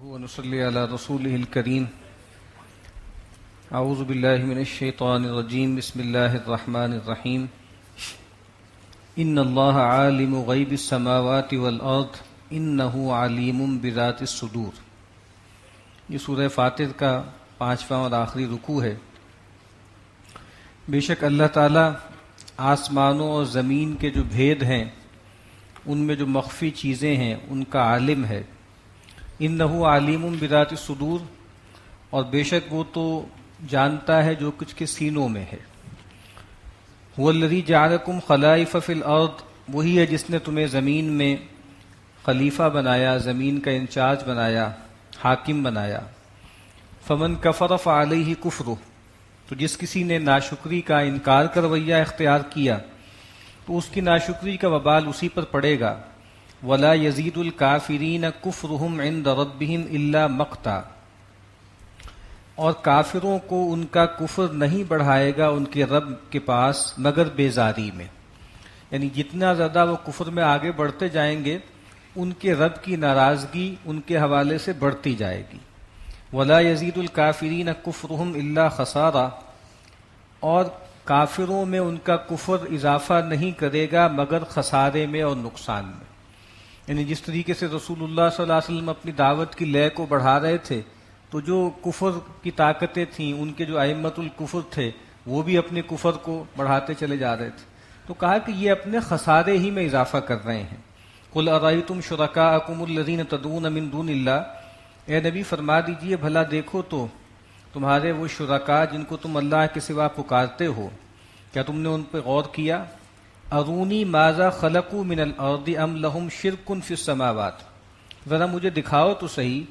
ونصلي على رسوله الكريم. اعوذ باللہ من الشیطان الرجیم. بسم اللہ الرحمن الرحیم. ان اللہ عالم غیب السماوات والارض انہ علیم بذات الصدور. یہ سورہ فاطر کا 5واں اور آخری رکوع ہے. بے شک اللہ تعالی آسمانوں اور زمین کے جو بھید ہیں، ان میں جو مخفی چیزیں ہیں، ان کا عالم ہے. انہ علیم بذات الصدور، اور بے شک وہ تو جانتا ہے جو کچھ کے سینوں میں ہے. هو الذی جعلکم خلائف فی الارض، وہی ہے جس نے تمہیں زمین میں خلیفہ بنایا، زمین کا انچارج بنایا، حاکم بنایا. فمن کفر فعلیہ کفرہ، تو جس کسی نے ناشکری کا انکار کا رویہ اختیار کیا تو اس کی ناشکری کا وبال اسی پر پڑے گا. ولا یزید الکافرین کفرہم عند ربہم الا مقتا، اور کافروں کو ان کا کفر نہیں بڑھائے گا ان کے رب کے پاس مگر بیزاری میں. یعنی جتنا زیادہ وہ کفر میں آگے بڑھتے جائیں گے، ان کے رب کی ناراضگی ان کے حوالے سے بڑھتی جائے گی. ولا یزید الکافرین کفرہم الا خسارا، اور کافروں میں ان کا کفر اضافہ نہیں کرے گا مگر خسارے میں اور نقصان میں. یعنی جس طریقے سے رسول اللہ صلی اللہ علیہ وسلم اپنی دعوت کی لے کو بڑھا رہے تھے، تو جو کفر کی طاقتیں تھیں، ان کے جو ائمۃ الکفر تھے، وہ بھی اپنے کفر کو بڑھاتے چلے جا رہے تھے. تو کہا کہ یہ اپنے خسارے ہی میں اضافہ کر رہے ہیں. قل ارأیتم شرکاءکم الذین تدعون من دون اللہ، اے نبی فرما دیجئے بھلا دیکھو تو تمہارے وہ شرکاء جن کو تم اللہ کے سوا پکارتے ہو، کیا تم نے ان پہ غور کیا؟ ارونی ماذا خلقوا من الارض ام لہم شرک فی السماوات، ذرا مجھے دکھاؤ تو صحیح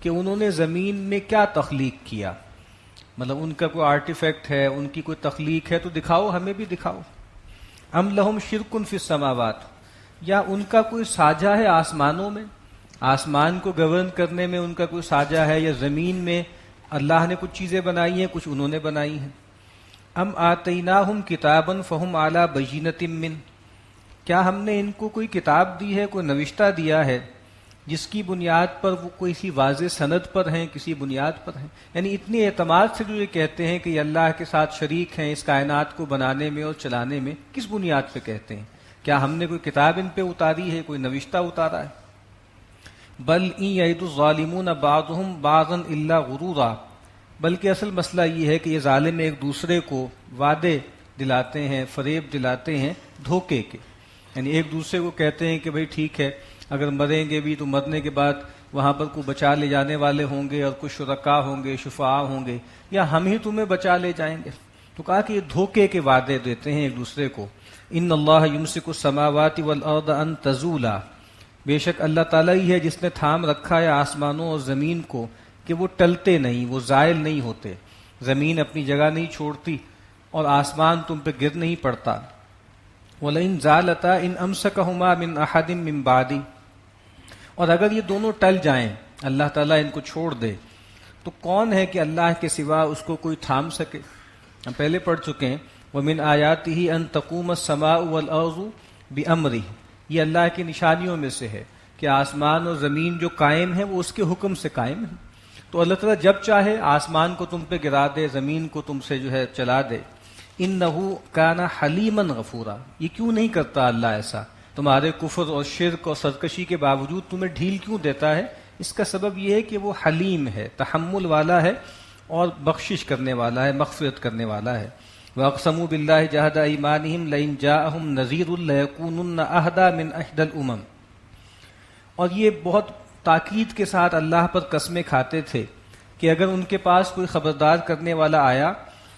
کہ انہوں نے زمین میں کیا تخلیق کیا. مطلب ان کا کوئی آرٹیفیکٹ ہے، ان کی کوئی تخلیق ہے تو دکھاؤ، ہمیں بھی دکھاؤ. ام لہم شرک فی السماوات، یا ان کا کوئی ساجہ ہے آسمانوں میں، آسمان کو گورن کرنے میں ان کا کوئی ساجہ ہے، یا زمین میں اللہ نے کچھ چیزیں بنائی ہیں، کچھ انہوں نے بنائی ہیں. ام آتیناہم کتابا فہم علی بینۃ من، کیا ہم نے ان کو کوئی کتاب دی ہے، کوئی نوشتہ دیا ہے جس کی بنیاد پر وہ کوئی سی واضح سند پر ہیں، کسی بنیاد پر ہیں. یعنی اتنے اعتماد سے جو یہ کہتے ہیں کہ یہ اللہ کے ساتھ شریک ہیں اس کائنات کو بنانے میں اور چلانے میں، کس بنیاد پہ کہتے ہیں؟ کیا ہم نے کوئی کتاب ان پہ اتاری ہے، کوئی نوشتہ اتارا ہے؟ بل ان یعد الظالمون بعضهم بعضا الا غرورا، بلکہ اصل مسئلہ یہ ہے کہ یہ ظالم ایک دوسرے کو وعدے دلاتے ہیں، فریب دلاتے ہیں دھوکے کے. یعنی ایک دوسرے کو کہتے ہیں کہ بھئی ٹھیک ہے، اگر مریں گے بھی تو مرنے کے بعد وہاں پر کوئی بچا لے جانے والے ہوں گے اور کچھ شرکاء ہوں گے، شفعاء ہوں گے، یا ہم ہی تمہیں بچا لے جائیں گے. تو کہا کہ یہ دھوکے کے وعدے دیتے ہیں ایک دوسرے کو. ان اللہ یمسک السماوات والارض ان تزولا، بے شک اللہ تعالیٰ ہی ہے جس نے تھام رکھا ہے آسمانوں اور زمین کو کہ وہ ٹلتے نہیں، وہ زائل نہیں ہوتے. زمین اپنی جگہ نہیں چھوڑتی اور آسمان تم پہ گر نہیں پڑتا. وَلَئِن زَالَتَا إِنْ أَمْسَكَهُمَا مِنْ أَحَدٍ مِّن بَعْدِي، اور اگر یہ دونوں ٹل جائیں، اللہ تعالیٰ ان کو چھوڑ دے، تو کون ہے کہ اللہ کے سوا اس کو کوئی تھام سکے؟ ہم پہلے پڑھ چکے ہیں وَمِنْ آيَاتِهِ أَن تَقُومَ السَّمَاءُ وَالْأَرْضُ بِأَمْرِهِ، یہ اللہ کی نشانیوں میں سے ہے کہ آسمان اور زمین جو قائم ہے وہ اس کے حکم سے قائم ہے. تو اللہ تعالیٰ جب چاہے آسمان کو تم پہ گرا دے، زمین کو تم سے جو ہے چلا دے. انہ کان حلیما غفورا، یہ کیوں نہیں کرتا اللہ ایسا؟ تمہارے کفر اور شرک اور سرکشی کے باوجود تمہیں ڈھیل کیوں دیتا ہے؟ اس کا سبب یہ ہے کہ وہ حلیم ہے، تحمل والا ہے اور بخشش کرنے والا ہے، مغفرت کرنے والا ہے. وَأَقْسَمُوا بِاللَّهِ جَهْدَ أَيْمَانِهِمْ لَئِنْ جَاءَهُمْ نَذِيرٌ لَيَكُونُنَّ أَهْدَىٰ مِنْ إِحْدَى الْأُمَمِ، اور یہ بہت تاکید کے ساتھ اللہ پر قسمیں کھاتے تھے کہ اگر ان کے پاس کوئی خبردار کرنے والا آیا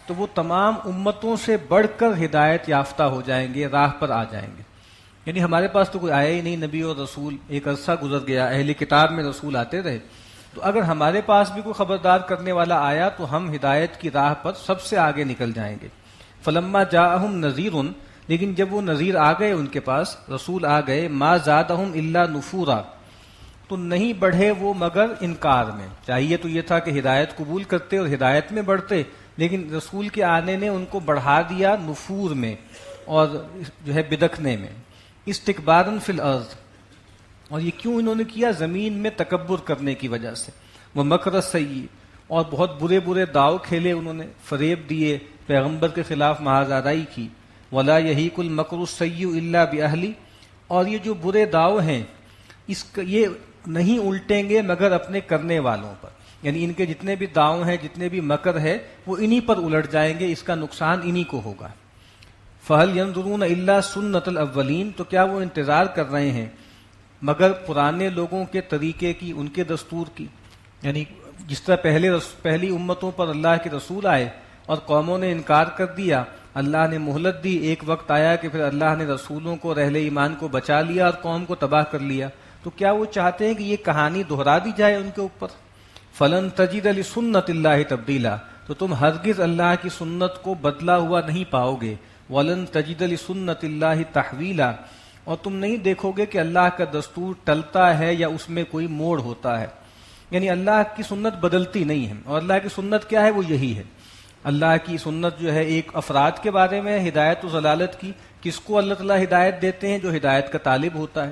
تو وہ تمام امتوں سے بڑھ کر ہدایت یافتہ ہو جائیں گے، راہ پر آ جائیں گے. یعنی ہمارے پاس تو کوئی آیا ہی نہیں، نبی اور رسول، ایک عرصہ گزر گیا، اہل کتاب میں رسول آتے رہے، تو اگر ہمارے پاس بھی کوئی خبردار کرنے والا آیا تو ہم ہدایت کی راہ پر سب سے آگے نکل جائیں گے. فلما جاءہم نذیر، لیکن جب وہ نذیر آ گئے، ان کے پاس رسول آ گئے، ما زادہم الا نفورا، تو نہیں بڑھے وہ مگر انکار میں. چاہیے تو یہ تھا کہ ہدایت قبول کرتے اور ہدایت میں بڑھتے، لیکن رسول کے آنے نے ان کو بڑھا دیا نفور میں اور جو ہے بدکنے میں. استکبارا فی الارض، اور یہ کیوں انہوں نے کیا؟ زمین میں تکبر کرنے کی وجہ سے. وہ مکر السیئ، اور بہت برے برے داؤ کھیلے انہوں نے، فریب دیے، پیغمبر کے خلاف محاذ کی. ولا یحیق المکر السیئ الا باہلہ، اور یہ جو برے داؤ ہیں یہ نہیں الٹیں گے مگر اپنے کرنے والوں پر، یعنی ان کے جتنے بھی داؤ ہیں، جتنے بھی مکر ہے، وہ انہی پر الٹ جائیں گے، اس کا نقصان انہی کو ہوگا. فہل ینظرون الا سنت الاولین، تو کیا وہ انتظار کر رہے ہیں مگر پرانے لوگوں کے طریقے کی، ان کے دستور کی؟ یعنی جس طرح پہلی امتوں پر اللہ کے رسول آئے اور قوموں نے انکار کر دیا، اللہ نے مہلت دی، ایک وقت آیا کہ پھر اللہ نے رسولوں کو، اہل ایمان کو بچا لیا اور قوم کو تباہ کر لیا. تو کیا وہ چاہتے ہیں کہ یہ کہانی دہرا دی جائے ان کے اوپر؟ فلن تجد لسنت اللہ تبدیلا، تو تم ہرگز اللہ کی سنت کو بدلا ہوا نہیں پاؤ گے. ولن تجد لسنت اللہ تحویلا، اور تم نہیں دیکھو گے کہ اللہ کا دستور ٹلتا ہے یا اس میں کوئی موڑ ہوتا ہے. یعنی اللہ کی سنت بدلتی نہیں ہے، اور اللہ کی سنت کیا ہے؟ وہ یہی ہے. اللہ کی سنت جو ہے ایک افراد کے بارے میں ہدایت و ضلالت کی، کس کو اللہ تعالیٰ ہدایت دیتے ہیں؟ جو ہدایت کا طالب ہوتا ہے.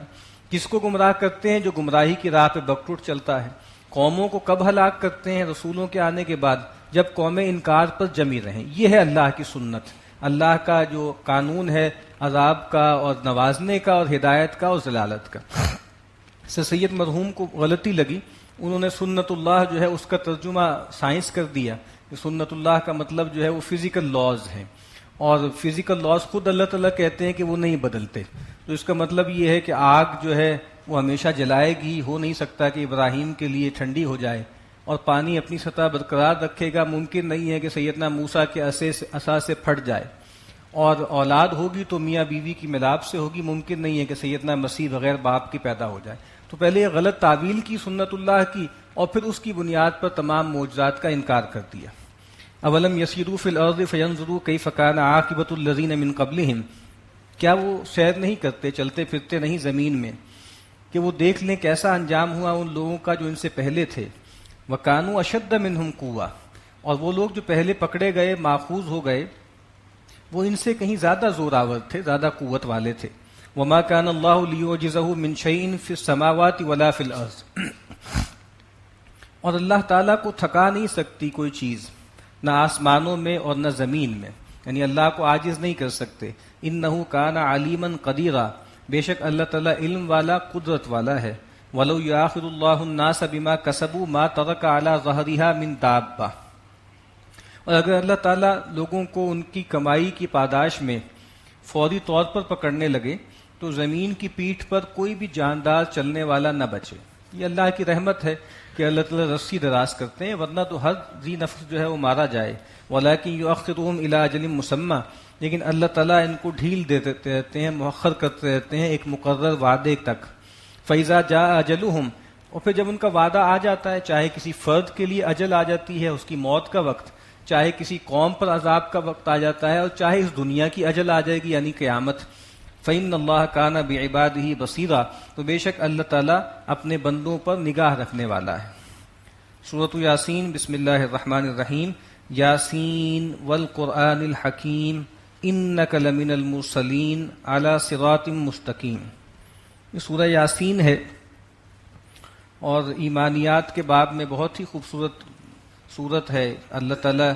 کس کو گمراہ کرتے ہیں؟ جو گمراہی کی راہ پہ بکٹوٹ چلتا ہے. قوموں کو کب ہلاک کرتے ہیں؟ رسولوں کے آنے کے بعد، جب قومیں انکار پر جمی رہیں. یہ ہے اللہ کی سنت، اللہ کا جو قانون ہے عذاب کا اور نوازنے کا اور ہدایت کا اور ضلالت کا. سید مرحوم کو غلطی لگی، انہوں نے سنت اللہ جو ہے اس کا ترجمہ سائنس کر دیا. سنت اللہ کا مطلب جو ہے وہ فزیکل لاز ہیں، اور فزیکل لاز خود اللہ تعالیٰ کہتے ہیں کہ وہ نہیں بدلتے. تو اس کا مطلب یہ ہے کہ آگ جو ہے وہ ہمیشہ جلائے گی، ہو نہیں سکتا کہ ابراہیم کے لیے ٹھنڈی ہو جائے، اور پانی اپنی سطح برقرار رکھے گا، ممکن نہیں ہے کہ سیدنا موسیٰ کے عصا سے پھٹ جائے. اور اولاد ہوگی تو میاں بیوی کی ملاپ سے ہوگی، ممکن نہیں ہے کہ سیدنا مسیح بغیر باپ کی پیدا ہو جائے. تو پہلے یہ غلط تعویل کی سنت اللہ کی، اور پھر اس کی بنیاد پر تمام معجزات کا انکار کر دیا. اولم یسیروا فی الارض فینظروا کیف کان عاقبۃ الذین من قبلہم، کیا وہ سیر نہیں کرتے، چلتے پھرتے نہیں زمین میں کہ وہ دیکھ لیں کیسا انجام ہوا ان لوگوں کا جو ان سے پہلے تھے. وکانوا اشد منہم قوۃ، اور وہ لوگ جو پہلے پکڑے گئے، ماخوذ ہو گئے، وہ ان سے کہیں زیادہ زور آور تھے، زیادہ قوت والے تھے. وما كان الله ليعجزه من شيء في السماوات ولا في الارض، اور اللہ تعالیٰ کو تھکا نہیں سکتی کوئی چیز، نہ آسمانوں میں اور نہ زمین میں، یعنی اللہ کو عاجز نہیں کر سکتے. انه كان عليما قديرا، بے شک اللہ تعالیٰ علم والا، قدرت والا ہے. ولو يؤاخذ الله الناس بما كسبوا ما ترك على ظهرها من دابة، اور اگر اللہ تعالیٰ لوگوں کو ان کی کمائی کی پاداش میں فوری طور پر پکڑنے لگے تو زمین کی پیٹھ پر کوئی بھی جاندار چلنے والا نہ بچے. یہ اللہ کی رحمت ہے کہ اللہ تعالیٰ رسی دراز کرتے ہیں، ورنہ تو ہر ذی نفس جو ہے وہ مارا جائے. وَلَٰكِن يُؤَخِّرُهُمْ إِلَىٰ أَجَلٍ مُّسَمًّى، لیکن اللہ تعالیٰ ان کو ڈھیل دیتے رہتے ہیں، مؤخر کرتے رہتے ہیں ایک مقرر وعدے تک. فَإِذَا جَاءَ أَجَلُهُمْ، اور پھر جب ان کا وعدہ آ جاتا ہے، چاہے کسی فرد کے لیے اجل آ جاتی ہے، اس کی موت کا وقت، چاہے کسی قوم پر عذاب کا وقت آ جاتا ہے، اور چاہے اس دنیا کی اجل آ جائے گی یعنی قیامت. فَإِنَّ اللَّهَ كَانَ بِعِبَادِهِ بَصِيرًا، تو بے شک اللہ تعالیٰ اپنے بندوں پر نگاہ رکھنے والا ہے. سورۃ یاسین، بسم اللہ الرحمن الرحیم. یاسین والقرآن الحکیم انک لمن المرسلین علی صراط مستقیم. یہ سورہ یاسین ہے، اور ایمانیات کے باب میں بہت ہی خوبصورت صورت ہے. اللہ تعالیٰ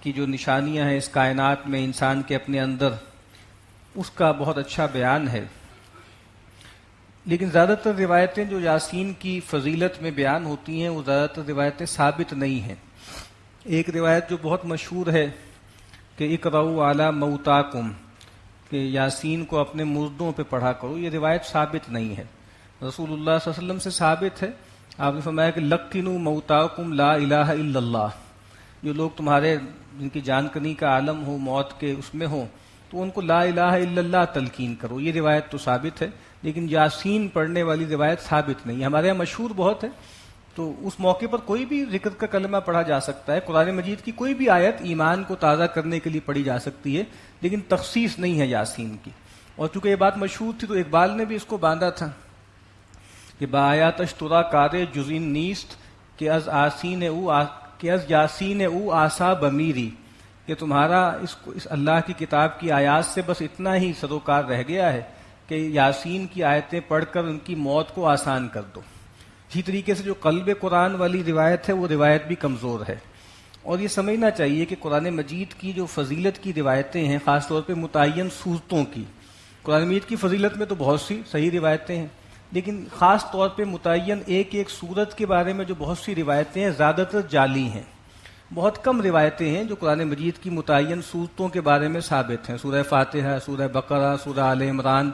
کی جو نشانیاں ہیں اس کائنات میں، انسان کے اپنے اندر، اس کا بہت اچھا بیان ہے. لیکن زیادہ تر روایتیں جو یاسین کی فضیلت میں بیان ہوتی ہیں وہ زیادہ تر روایتیں ثابت نہیں ہیں. ایک روایت جو بہت مشہور ہے کہ اقرؤوا علی موتاکم، کہ یاسین کو اپنے مردوں پہ پڑھا کرو، یہ روایت ثابت نہیں ہے. رسول اللہ صلی اللہ علیہ وسلم سے ثابت ہے، آپ نے فرمایا کہ لقنوا موتاکم لا الہ الا اللہ، جو لوگ تمہارے جن کی جان کنی کا عالم ہو، موت کے اس میں ہو، تو ان کو لا الہ الا اللہ تلقین کرو. یہ روایت تو ثابت ہے، لیکن یاسین پڑھنے والی روایت ثابت نہیں. ہمارے یہاں مشہور بہت ہے، تو اس موقع پر کوئی بھی ذکر کا کلمہ پڑھا جا سکتا ہے. قرآن مجید کی کوئی بھی آیت ایمان کو تازہ کرنے کے لیے پڑھی جا سکتی ہے، لیکن تخصیص نہیں ہے یاسین کی. اور چونکہ یہ بات مشہور تھی تو اقبال نے بھی اس کو باندھا تھا کہ با آیات اشترا کار جزین نیست کہ از یاسین او آسا بمیری، کہ تمہارا اس اللہ کی کتاب کی آیات سے بس اتنا ہی سروکار رہ گیا ہے کہ یاسین کی آیتیں پڑھ کر ان کی موت کو آسان کر دو. اسی طریقے سے جو قلب قرآن والی روایت ہے وہ روایت بھی کمزور ہے. اور یہ سمجھنا چاہیے کہ قرآن مجید کی جو فضیلت کی روایتیں ہیں، خاص طور پہ متعین صورتوں کی، قرآن مجید کی فضیلت میں تو بہت سی صحیح روایتیں ہیں، لیکن خاص طور پہ متعین ایک ایک صورت کے بارے میں جو بہت سی روایتیں ہیں زیادہ تر جعلی ہیں. بہت کم روایتیں ہیں جو قرآن مجید کی متعین صورتوں کے بارے میں ثابت ہیں. سورہ فاتحہ، سورہ بقرہ، سورہ آل عمران،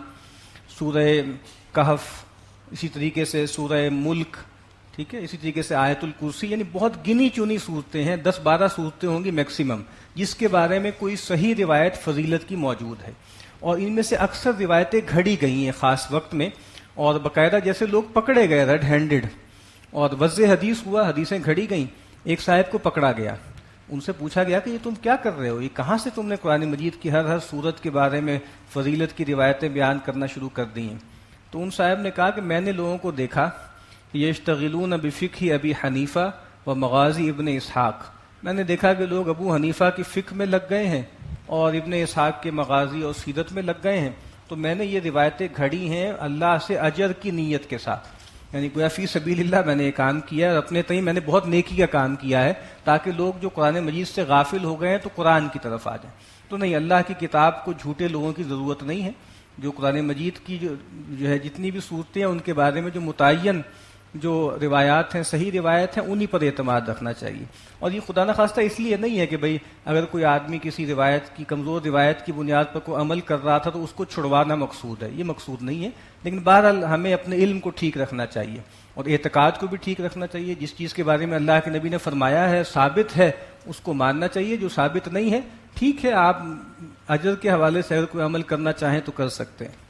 سورہ کہف، اسی طریقے سے سورہ ملک، ٹھیک ہے، اسی طریقے سے آیت الکرسی، یعنی بہت گنی چنی صورتیں ہیں، 10-12 صورتیں ہوں گی میکسیمم جس کے بارے میں کوئی صحیح روایت فضیلت کی موجود ہے. اور ان میں سے اکثر روایتیں گھڑی گئی ہیں خاص وقت میں، اور باقاعدہ جیسے لوگ پکڑے گئے ریڈ ہینڈڈ، اور وضع حدیث ہوا، حدیثیں گھڑی گئیں. ایک صاحب کو پکڑا گیا، ان سے پوچھا گیا کہ یہ تم کیا کر رہے ہو، یہ کہاں سے تم نے قرآن مجید کی ہر صورت کے بارے میں فضیلت کی روایتیں بیان کرنا شروع کر دی ہیں؟ تو ان صاحب نے کہا کہ میں نے لوگوں کو دیکھا یشتغلون بفقہ ابی حنیفہ و مغازی ابن اسحاق، میں نے دیکھا کہ لوگ ابو حنیفہ کی فقہ میں لگ گئے ہیں اور ابن اسحاق کے مغازی اور سیرت میں لگ گئے ہیں، تو میں نے یہ روایتیں گھڑی ہیں اللہ سے اجر کی نیت کے ساتھ، یعنی گویا فی سبیل اللہ میں نے یہ کام کیا ہے، اور اپنے تئیں میں نے بہت نیکی کا کام کیا ہے تاکہ لوگ جو قرآن مجید سے غافل ہو گئے ہیں تو قرآن کی طرف آ جائیں. تو نہیں، اللہ کی کتاب کو جھوٹے لوگوں کی ضرورت نہیں ہے. جو قرآن مجید کی جو ہے جتنی بھی صورتیں ہیں ان کے بارے میں جو متعین جو روایات ہیں، صحیح روایت ہیں، انہی پر اعتماد رکھنا چاہیے. اور یہ خدا نخواستہ اس لیے نہیں ہے کہ بھئی اگر کوئی آدمی کسی روایت کی، کمزور روایت کی بنیاد پر کوئی عمل کر رہا تھا تو اس کو چھڑوانا مقصود ہے، یہ مقصود نہیں ہے. لیکن بہرحال ہمیں اپنے علم کو ٹھیک رکھنا چاہیے اور اعتقاد کو بھی ٹھیک رکھنا چاہیے. جس چیز کے بارے میں اللہ کے نبی نے فرمایا ہے، ثابت ہے، اس کو ماننا چاہیے. جو ثابت نہیں ہے، ٹھیک ہے، آپ اجر کے حوالے سے اگر کوئی عمل کرنا چاہیں تو کر سکتے ہیں.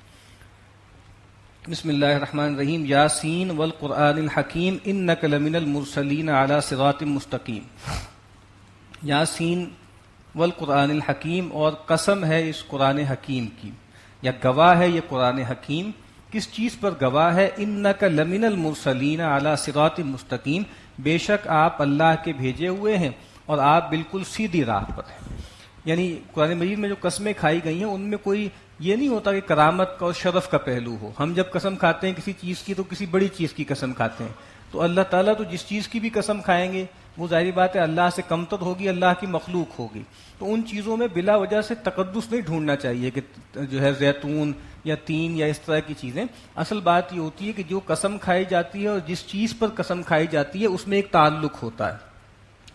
بسم اللہ الرحمن الرحیم. یاسین والقرآن الحکیم انک لمن المرسلین علی صراط مستقیم. یاسین والقرآن الحکیم، اور قسم ہے اس قرآن حکیم کی، یا گواہ ہے یہ قرآن حکیم. کس چیز پر گواہ ہے؟ انک لمن المرسلین علی صراط مستقیم، بے شک آپ اللہ کے بھیجے ہوئے ہیں اور آپ بالکل سیدھی راہ پر ہیں. یعنی قرآن مجید میں جو قسمیں کھائی گئی ہیں ان میں کوئی یہ نہیں ہوتا کہ کرامت کا اور شرف کا پہلو ہو. ہم جب قسم کھاتے ہیں کسی چیز کی تو کسی بڑی چیز کی قسم کھاتے ہیں، تو اللہ تعالیٰ تو جس چیز کی بھی قسم کھائیں گے وہ ظاہری بات ہے اللہ سے کمتر ہوگی، اللہ کی مخلوق ہوگی. تو ان چیزوں میں بلا وجہ سے تقدس نہیں ڈھونڈنا چاہیے کہ جو ہے زیتون یا تین یا اس طرح کی چیزیں. اصل بات یہ ہوتی ہے کہ جو قسم کھائی جاتی ہے اور جس چیز پر قسم کھائی جاتی ہے اس میں ایک تعلق ہوتا ہے،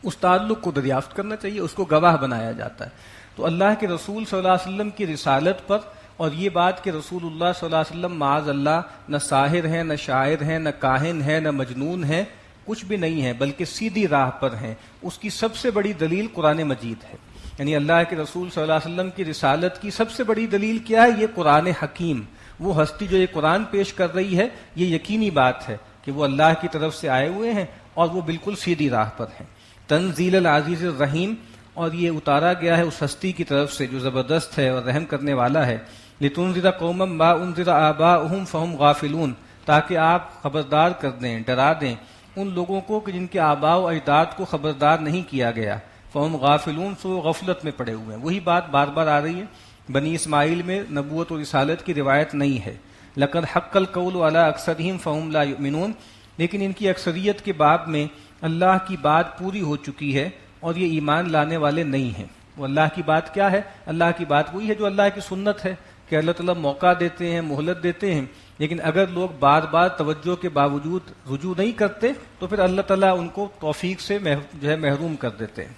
اس تعلق کو دریافت کرنا چاہیے، اس کو گواہ بنایا جاتا ہے. تو اللہ کے رسول صلی اللہ علیہ وسلم کی رسالت پر، اور یہ بات کہ رسول اللہ صلی اللہ علیہ وسلم معاذ اللہ نہ ساحر ہیں، نہ شاعر ہیں، نہ کاہن ہیں، نہ مجنون ہیں، کچھ بھی نہیں ہے، بلکہ سیدھی راہ پر ہیں، اس کی سب سے بڑی دلیل قرآن مجید ہے. یعنی اللہ کے رسول صلی اللہ علیہ وسلم کی رسالت کی سب سے بڑی دلیل کیا ہے؟ یہ قرآن حکیم. وہ ہستی جو یہ قرآن پیش کر رہی ہے، یہ یقینی بات ہے کہ وہ اللہ کی طرف سے آئے ہوئے ہیں اور وہ بالکل سیدھی راہ پر ہیں. تنزیل العزیز الرحیم، اور یہ اتارا گیا ہے اس ہستی کی طرف سے جو زبردست ہے اور رحم کرنے والا ہے. لتنذر قوما ما انذر آباؤہم فہم غافلون، تاکہ آپ خبردار کر دیں، ڈرا دیں ان لوگوں کو کہ جن کے آباء و اجداد کو خبردار نہیں کیا گیا. فہم غافلون، سو غفلت میں پڑے ہوئے ہیں. وہی بات بار بار آ رہی ہے. بنی اسماعیل میں نبوت و رسالت کی روایت نہیں ہے. لقد حق القول علی اکثرہم فہم لا یؤمنون، لیکن ان کی اکثریت کے باب میں اللہ کی بات پوری ہو چکی ہے اور یہ ایمان لانے والے نہیں ہیں. وہ اللہ کی بات کیا ہے؟ اللہ کی بات وہی ہے جو اللہ کی سنت ہے کہ اللہ تعالیٰ موقع دیتے ہیں، مہلت دیتے ہیں، لیکن اگر لوگ بار بار توجہ کے باوجود رجوع نہیں کرتے تو پھر اللہ تعالیٰ ان کو توفیق سے جو ہے محروم کر دیتے ہیں.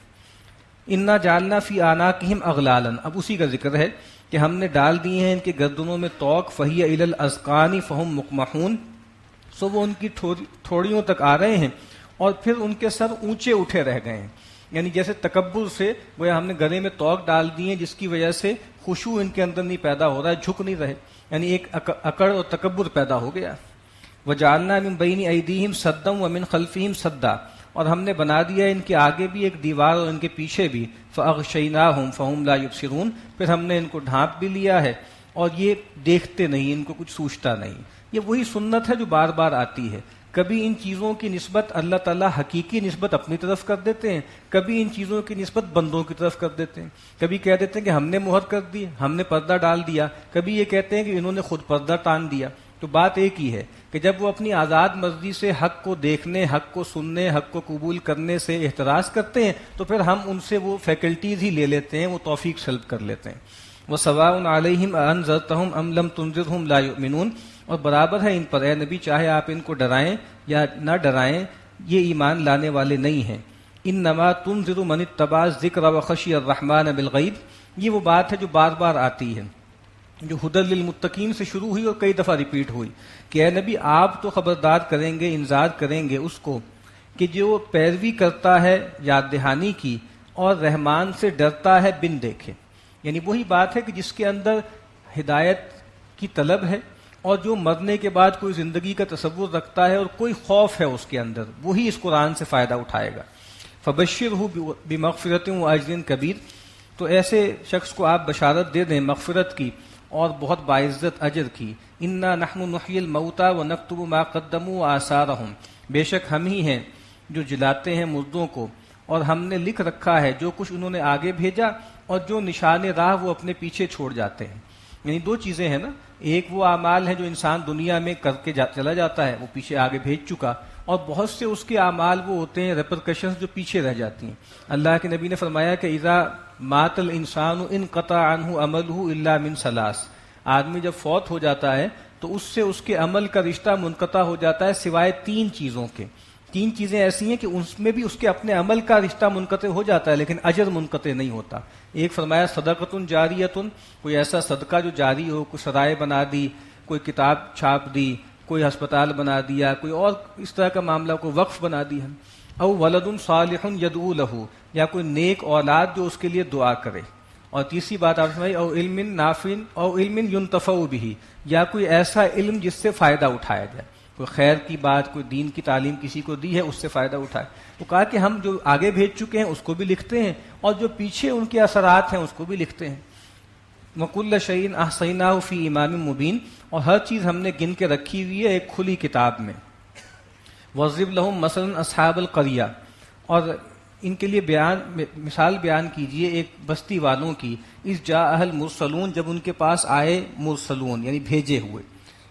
انا جعلنا فی اعناقہم اغلالا، اب اسی کا ذکر ہے کہ ہم نے ڈال دیے ہیں ان کے گردنوں میں توق، فہی الی الاذقان فہم مقمحون، سو وہ ان کی تھوڑیوں تک آ رہے ہیں اور پھر ان کے سر اونچے اٹھے رہ گئے ہیں. یعنی جیسے تکبر سے گویا ہم نے گلے میں توق ڈال دی ہیں جس کی وجہ سے خشوع ان کے اندر نہیں پیدا ہو رہا ہے، جھک نہیں رہے، یعنی ایک اکڑ اور تکبر پیدا ہو گیا. وجعلنا من بین ایدیہم سدا ومن خلفہم سدا، اور ہم نے بنا دیا ان کے آگے بھی ایک دیوار اور ان کے پیچھے بھی. فاغشیناہم فہم لا یبصرون، پھر ہم نے ان کو ڈھانپ بھی لیا ہے اور یہ دیکھتے نہیں، ان کو کچھ سوچتا نہیں. یہ وہی سنت ہے جو بار بار آتی ہے. کبھی ان چیزوں کی نسبت اللہ تعالیٰ حقیقی نسبت اپنی طرف کر دیتے ہیں، کبھی ان چیزوں کی نسبت بندوں کی طرف کر دیتے ہیں. کبھی کہہ دیتے ہیں کہ ہم نے مہر کر دی، ہم نے پردہ ڈال دیا، کبھی یہ کہتے ہیں کہ انہوں نے خود پردہ تان دیا. تو بات ایک ہی ہے کہ جب وہ اپنی آزاد مرضی سے حق کو دیکھنے، حق کو سننے، حق کو قبول کرنے سے احتراز کرتے ہیں تو پھر ہم ان سے وہ فیکلٹیز ہی لے لیتے ہیں، وہ توفیق سلب کر لیتے ہیں. وَسَوَاءٌ عَلَيْهِمْ أَأَنذَرْتَهُمْ أَمْ لَمْ تُنذِرْهُمْ لَا يُؤْمِنُونَ. اور برابر ہے ان پر اے نبی، چاہے آپ ان کو ڈرائیں یا نہ ڈرائیں، یہ ایمان لانے والے نہیں ہیں. انما تنذر من اتبع الذکر وخشی الرحمن بالغیب. یہ وہ بات ہے جو بار بار آتی ہے، جو ھدی للمتقین سے شروع ہوئی اور کئی دفعہ ریپیٹ ہوئی کہ اے نبی آپ تو خبردار کریں گے، انذار کریں گے اس کو کہ جو پیروی کرتا ہے یاد دہانی کی اور رحمان سے ڈرتا ہے بن دیکھے. یعنی وہی بات ہے کہ جس کے اندر ہدایت کی طلب ہے اور جو مرنے کے بعد کوئی زندگی کا تصور رکھتا ہے اور کوئی خوف ہے اس کے اندر، وہی اس قرآن سے فائدہ اٹھائے گا. فبشرہ بمغفرۃ واجر کبیر. تو ایسے شخص کو آپ بشارت دے دیں مغفرت کی اور بہت باعزت اجر کی. انا نحن نحیی الموتى ونکتب ما قدموا وآثارهم. بے شک ہم ہی ہیں جو جلاتے ہیں مردوں کو اور ہم نے لکھ رکھا ہے جو کچھ انہوں نے آگے بھیجا اور جو نشان راہ وہ اپنے پیچھے چھوڑ جاتے ہیں. یعنی دو چیزیں ہیں نا، ایک وہ اعمال ہیں جو انسان دنیا میں کر کے چلا جاتا ہے، وہ پیچھے آگے بھیج چکا، اور بہت سے اس کے اعمال وہ ہوتے ہیں ریپرکشنز جو پیچھے رہ جاتی ہیں. اللہ کے نبی نے فرمایا کہ اذا مات الانسان انقطع عنہ عملہ الا من ثلاث. آدمی جب فوت ہو جاتا ہے تو اس سے اس کے عمل کا رشتہ منقطع ہو جاتا ہے سوائے تین چیزوں کے. تین چیزیں ایسی ہیں کہ اس میں بھی اس کے اپنے عمل کا رشتہ منقطع ہو جاتا ہے لیکن اجر منقطع نہیں ہوتا. ایک فرمایا صدقۃ جاریۃ، کوئی ایسا صدقہ جو جاری ہو، کوئی سرائے بنا دی، کوئی کتاب چھاپ دی، کوئی ہسپتال بنا دیا، کوئی اور اس طرح کا معاملہ، کوئی وقف بنا دیا. او ولد صالح یدعو لہ، یا کوئی نیک اولاد جو اس کے لیے دعا کرے. اور تیسری بات آپ سمجھائی او علم نافع او علم ينتفع به، یا کوئی ایسا علم جس سے فائدہ اٹھایا جائے، کوئی خیر کی بات، کوئی دین کی تعلیم کسی کو دی ہے اس سے فائدہ اٹھائے. تو کہا کہ ہم جو آگے بھیج چکے ہیں اس کو بھی لکھتے ہیں اور جو پیچھے ان کے اثرات ہیں اس کو بھی لکھتے ہیں. وَكُلَّ شَيْءٍ أَحْصَيْنَاهُ فِي إِمَامٍ مُبِينٍ. اور ہر چیز ہم نے گن کے رکھی ہوئی ہے ایک کھلی کتاب میں. وَاضْرِبْ لَهُم مَثَلًا أَصْحَابَ الْقَرْيَةِ. اور ان کے لیے مثال بیان کیجئے ایک بستی والوں کی. اِذْ جَاءَهَا الْمُرْسَلُونَ، جب ان کے پاس آئے مرسلون یعنی بھیجے ہوئے.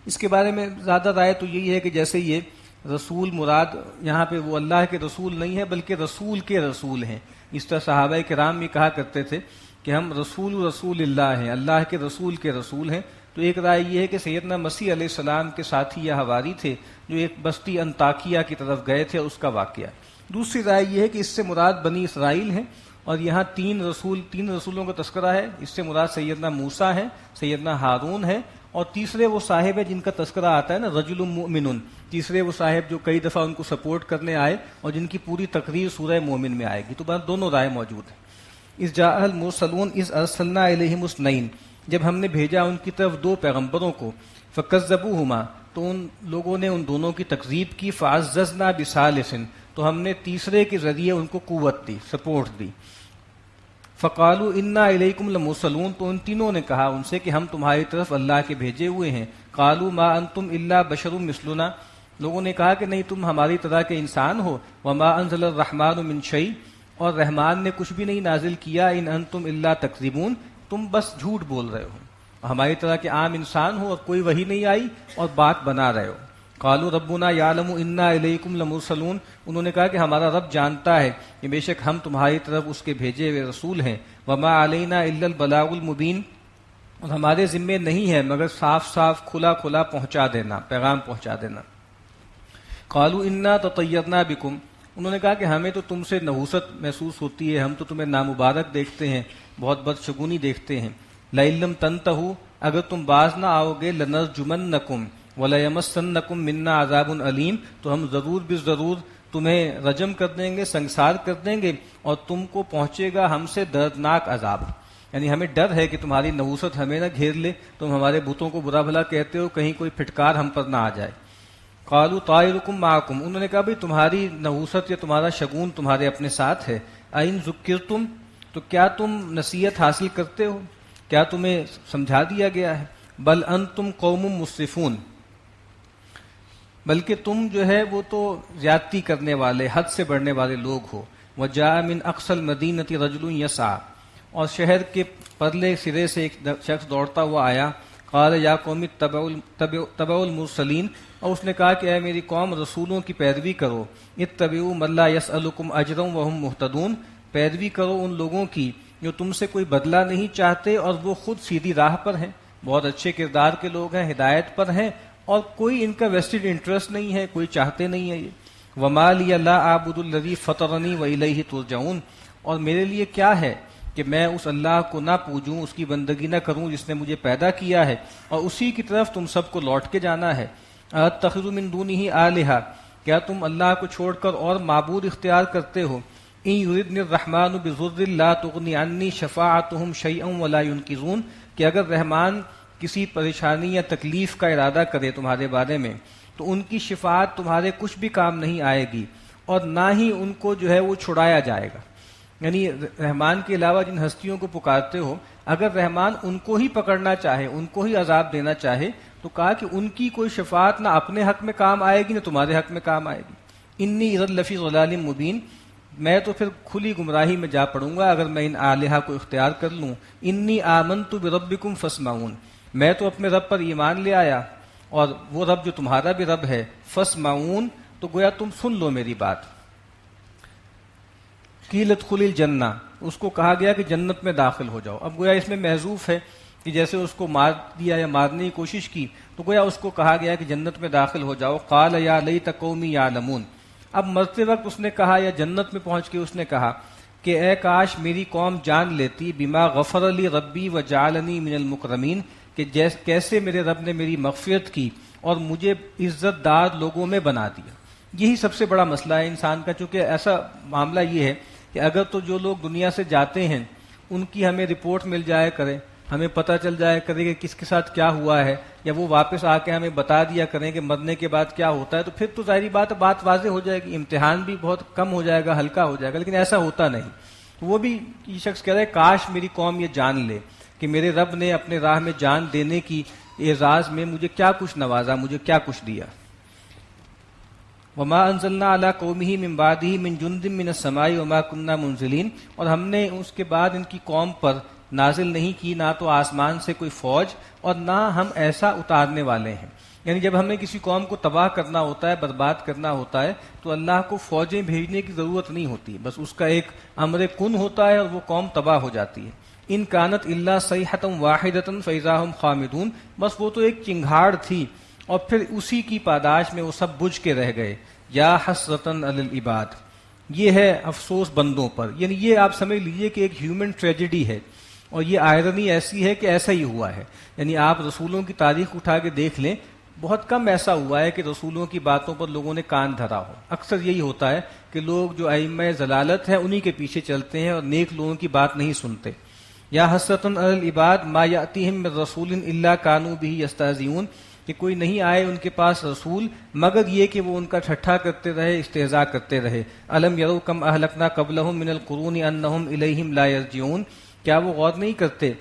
اس کے بارے میں زیادہ رائے تو یہی ہے کہ جیسے یہ رسول مراد یہاں پہ وہ اللہ کے رسول نہیں ہے بلکہ رسول کے رسول ہیں. اس طرح صحابہ کرام بھی کہا کرتے تھے کہ ہم رسول اللہ ہیں، اللہ کے رسول ہیں. تو ایک رائے یہ ہے کہ سیدنا مسیح علیہ السلام کے ساتھی یا حواری تھے جو ایک بستی انطاکیہ کی طرف گئے تھے، اس کا واقعہ. دوسری رائے یہ ہے کہ اس سے مراد بنی اسرائیل ہیں اور یہاں تین رسولوں کا تذکرہ ہے. اس سے مراد سیدنا موسیٰ ہیں، سیدنا ہارون ہیں، اور تیسرے وہ صاحب ہے جن کا تذکرہ آتا ہے نا رجل مؤمن. تیسرے وہ صاحب جو کئی دفعہ ان کو سپورٹ کرنے آئے اور جن کی پوری تقریر سورہ مومن میں آئے گی. تو بس دونوں رائے موجود ہیں. اذ جاء المرسلون اذ ارسلنا الیہم اثنین، جب ہم نے بھیجا ان کی طرف دو پیغمبروں کو. فکذبوہما، تو ان لوگوں نے ان دونوں کی تکذیب کی. فعززنا بثالث، تو ہم نے تیسرے کے ذریعے ان کو قوت دی، سپورٹ دی. فقالوا انا الیکم لمرسلون، تو ان تینوں نے کہا ان سے کہ ہم تمہاری طرف اللہ کے بھیجے ہوئے ہیں. قالوا ما انتم الا بشر مثلنا، لوگوں نے کہا کہ نہیں تم ہماری طرح کے انسان ہو. وما انزل الرحمن من شیء، اور رحمان نے کچھ بھی نہیں نازل کیا. ان انتم الا تکذبون، تم بس جھوٹ بول رہے ہو، ہماری طرح کے عام انسان ہو اور کوئی وحی نہیں آئی اور بات بنا رہے ہو. قالوا ربنا یعلم انا الیکم لمرسلون، انہوں نے کہا کہ ہمارا رب جانتا ہے کہ بے شک ہم تمہاری طرف اس کے بھیجے ہوئے رسول ہیں. وما علینا الا البلاغ المبین، اور ہمارے ذمے نہیں ہے مگر صاف صاف کھلا کھلا پہنچا دینا، پیغام پہنچا دینا. قالوا انا تطیرنا بکم، انہوں نے کہا کہ ہمیں تو تم سے نحوست محسوس ہوتی ہے، ہم تو تمہیں نامبارک دیکھتے ہیں، بہت بدشگونی دیکھتے ہیں. لئن لم تنتہوا، اگر تم باز نہ آؤ گے، لنرجمنکم وَلَيَمَسَّنَّكُم مِّنَّا عَذَابٌ عَلِيمٌ، تو ہم ضرور بالضرور تمہیں رجم کر دیں گے، سنگسار کر دیں گے، اور تم کو پہنچے گا ہم سے دردناک عذاب. یعنی ہمیں ڈر ہے کہ تمہاری نحوست ہمیں نہ گھیر لے، تم ہمارے بتوں کو برا بھلا کہتے ہو، کہیں کوئی پھٹکار ہم پر نہ آ جائے. قالوا طائرکم معکم، انہوں نے کہا بھئی تمہاری نحوست یا تمہارا شگون تمہارے اپنے ساتھ ہے. اَإِن ذُكِّرْتُمْ، تو کیا تم نصیحت حاصل کرتے ہو، کیا تمہیں سمجھا دیا گیا ہے. بل انتم قوم مسرفون، بلکہ تم جو ہے وہ تو زیادتی کرنے والے، حد سے بڑھنے والے لوگ ہو. وجاء من اقصى المدینة رجل یسعى، اور شہر کے پرلے سرے سے ایک شخص دوڑتا ہوا آیا. قال یا قوم اتبعوا المرسلین، اور اس نے کہا کہ اے میری قوم رسولوں کی پیروی کرو. اتبعوا من لا يسألكم اجرا وهم مهتدون، پیروی کرو ان لوگوں کی جو تم سے کوئی بدلہ نہیں چاہتے اور وہ خود سیدھی راہ پر ہیں، بہت اچھے کردار کے لوگ ہیں، ہدایت پر ہیں، اور کوئی ان کا ویسٹڈ انٹرسٹ نہیں ہے، کوئی چاہتے نہیں ہے یہ. وما لی لا اعبد الذی فطرنی والیہ ترجعون، اور میرے لیے کیا ہے کہ میں اس اللہ کو نہ پوجوں، اس کی بندگی نہ کروں جس نے مجھے پیدا کیا ہے، اور اسی کی طرف تم سب کو لوٹ کے جانا ہے. اتخذ من دونہ آلہہ، کیا تم اللہ کو چھوڑ کر اور معبود اختیار کرتے ہو. ان یردنی الرحمن بضر لا تغنی عنی شفاعتهم شیئا ولا ینقذون، کہ اگر رحمان کسی پریشانی یا تکلیف کا ارادہ کرے تمہارے بارے میں تو ان کی شفاعت تمہارے کچھ بھی کام نہیں آئے گی، اور نہ ہی ان کو جو ہے وہ چھڑایا جائے گا. یعنی رحمان کے علاوہ جن ہستیوں کو پکارتے ہو، اگر رحمان ان کو ہی پکڑنا چاہے، ان کو ہی عذاب دینا چاہے، تو کہا کہ ان کی کوئی شفاعت نہ اپنے حق میں کام آئے گی نہ تمہارے حق میں کام آئے گی. انی اذا لفی ضلال مبین، میں تو پھر کھلی گمراہی میں جا پڑوں گا اگر میں ان آلہہ کو اختیار کر لوں. انی آمنت بربکم فاسمعون، میں تو اپنے رب پر ایمان لے آیا، اور وہ رب جو تمہارا بھی رب ہے. فاسمعون، تو گویا تم سن لو میری بات. قیل ادخل الجنہ، اس کو کہا گیا کہ جنت میں داخل ہو جاؤ. اب گویا اس میں محذوف ہے کہ جیسے اس کو مار دیا یا مارنے کی کوشش کی، تو گویا اس کو کہا گیا کہ جنت میں داخل ہو جاؤ. قال یا لیت قومی یعلمون، اب مرتے وقت اس نے کہا، یا جنت میں پہنچ کے اس نے کہا کہ اے کاش میری قوم جان لیتی، بما غفر لی ربی وجعلنی من المکرمین، کہ کیسے میرے رب نے میری مغفرت کی اور مجھے عزت دار لوگوں میں بنا دیا. یہی سب سے بڑا مسئلہ ہے انسان کا، چونکہ ایسا معاملہ یہ ہے کہ اگر تو جو لوگ دنیا سے جاتے ہیں ان کی ہمیں رپورٹ مل جائے کرے، ہمیں پتہ چل جائے کرے کہ کس کے ساتھ کیا ہوا ہے، یا وہ واپس آ کے ہمیں بتا دیا کریں کہ مرنے کے بعد کیا ہوتا ہے، تو پھر تو ظاہری بات واضح ہو جائے گی، امتحان بھی بہت کم ہو جائے گا، ہلکا ہو جائے گا. لیکن ایسا ہوتا نہیں. وہ بھی یہ شخص کہہ رہا ہے کاش میری قوم یہ جان لے کہ میرے رب نے اپنے راہ میں جان دینے کی اعزاز میں مجھے کیا کچھ نوازا، مجھے کیا کچھ دیا. وما انزلنا علی قومہ من بعدہ من جند من السماء وما كنا منزلین، اور ہم نے اس کے بعد ان کی قوم پر نازل نہیں کی نہ تو آسمان سے کوئی فوج اور نہ ہم ایسا اتارنے والے ہیں. یعنی جب ہمیں کسی قوم کو تباہ کرنا ہوتا ہے، برباد کرنا ہوتا ہے، تو اللہ کو فوجیں بھیجنے کی ضرورت نہیں ہوتی، بس اس کا ایک امر کن ہوتا ہے اور وہ قوم تباہ ہو جاتی ہے. ان کانت الا صیحۃ واحدۃ فاذا هم خامدون، بس وہ تو ایک چنگھاڑ تھی اور پھر اسی کی پاداش میں وہ سب بجھ کے رہ گئے. یا حسرتن علی العباد، یہ ہے افسوس بندوں پر. یعنی یہ آپ سمجھ لیجئے کہ ایک ہیومن ٹریجڈی ہے، اور یہ آئرنی ایسی ہے کہ ایسا ہی ہوا ہے. یعنی آپ رسولوں کی تاریخ اٹھا کے دیکھ لیں، بہت کم ایسا ہوا ہے کہ رسولوں کی باتوں پر لوگوں نے کان دھرا ہو. اکثر یہی ہوتا ہے کہ لوگ جو ائمہ ضلالت ہیں انہی کے پیچھے چلتے ہیں اور نیک لوگوں کی بات نہیں سنتے. یا حسرتن علی العباد ما یاتیہم من رسول الا کانوا بہ یستہزئون، کہ کوئی نہیں آئے ان کے پاس رسول مگر یہ کہ وہ ان کا ٹھٹھا کرتے رہے، استہزاء کرتے رہے. الم یروا کم اہلکنا قبلہم من القرون انہم الیہم لا یرجعون، کیا وہ غور نہیں کرتے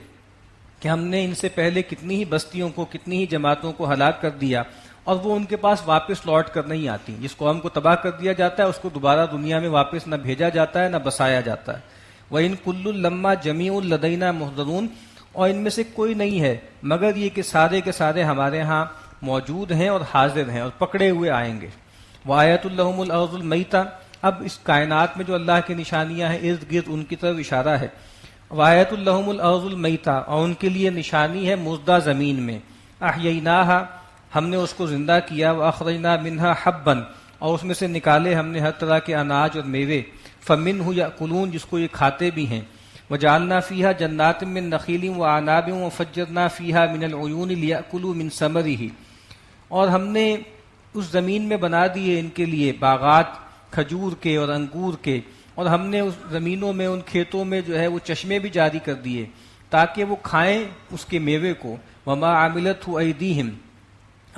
کہ ہم نے ان سے پہلے کتنی ہی بستیوں کو، کتنی ہی جماعتوں کو ہلاک کر دیا اور وہ ان کے پاس واپس لوٹ کر نہیں آتی. جس قوم کو تباہ کر دیا جاتا ہے اس کو دوبارہ دنیا میں واپس نہ بھیجا جاتا ہے نہ بسایا جاتا ہے. وَإِن كُلٌّ لَمَّا جَمِيعٌ لَدَيْنَا مُحْضَرُونَ، اور ان میں سے کوئی نہیں ہے مگر یہ کہ سارے کے سارے ہمارے ہاں موجود ہیں اور حاضر ہیں اور پکڑے ہوئے آئیں گے. وَآیَةٌ لَهُمُ الْأَرْضُ الْمَيْتَةُ، اب اس کائنات میں جو اللہ کی نشانیاں ہیں ارد گرد ان کی طرف اشارہ ہے. وَآیَةٌ لَهُمُ الْأَرْضُ الْمَيْتَةُ، اور ان کے لیے نشانی ہے مردہ زمین میں. أَحْيَيْنَاهَا، ہم نے اس کو زندہ کیا. وَأَخْرَجْنَا مِنْهَا حَبًّا، اور اس میں سے نکالے ہم نے ہر طرح کے اناج اور میوے. فَمِنْهُ يَأْكُلُونَ، جس کو یہ کھاتے بھی ہیں. وَجَعَلْنَا فِيهَا جَنَّاتٍ مِّن نَخِيلٍ وَأَعْنَابٍ وَفَجَّرْنَا فِيهَا مِنَ الْعُيُونِ لِيَأْكُلُوا مِن ثَمَرِهِ، اور ہم نے اس زمین میں بنا دیے ان کے لیے باغات کھجور کے اور انگور کے، اور ہم نے اس زمینوں میں، ان کھیتوں میں جو ہے وہ چشمے بھی جاری کر دیے تاکہ وہ کھائیں اس کے میوے کو. وَمَا عَمِلَتْهُ أَيْدِيهِمْ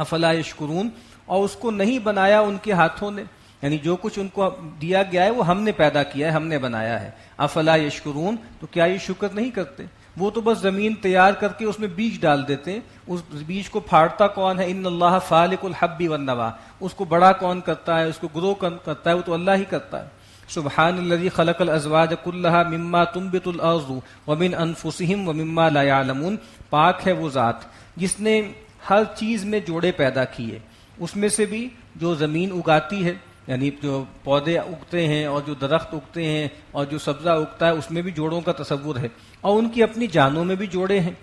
أَفَلَا يَشْكُرُونَ، اور اس کو نہیں بنایا ان کے ہاتھوں نے، یعنی جو کچھ ان کو دیا گیا ہے وہ ہم نے پیدا کیا ہے، ہم نے بنایا ہے. افلا یشکرون، تو کیا یہ شکر نہیں کرتے؟ وہ تو بس زمین تیار کر کے اس میں بیج ڈال دیتے ہیں. اس بیج کو پھاڑتا کون ہے؟ ان اللہ فالق الحب والنوا. اس کو بڑا کون کرتا ہے، اس کو گرو کون کرتا ہے؟ وہ تو اللہ ہی کرتا ہے. سبحان الذی خلق الازواج کلھا مما تنبت الارض ومن انفسہم ومما لا یعلمون. پاک ہے وہ ذات جس نے ہر چیز میں جوڑے پیدا کیے، اس میں سے بھی جو زمین اگاتی ہے، یعنی جو پودے اگتے ہیں اور جو درخت اگتے ہیں اور جو سبزہ اگتا ہے، اس میں بھی جوڑوں کا تصور ہے، اور ان کی اپنی جانوں میں بھی جوڑے ہیں،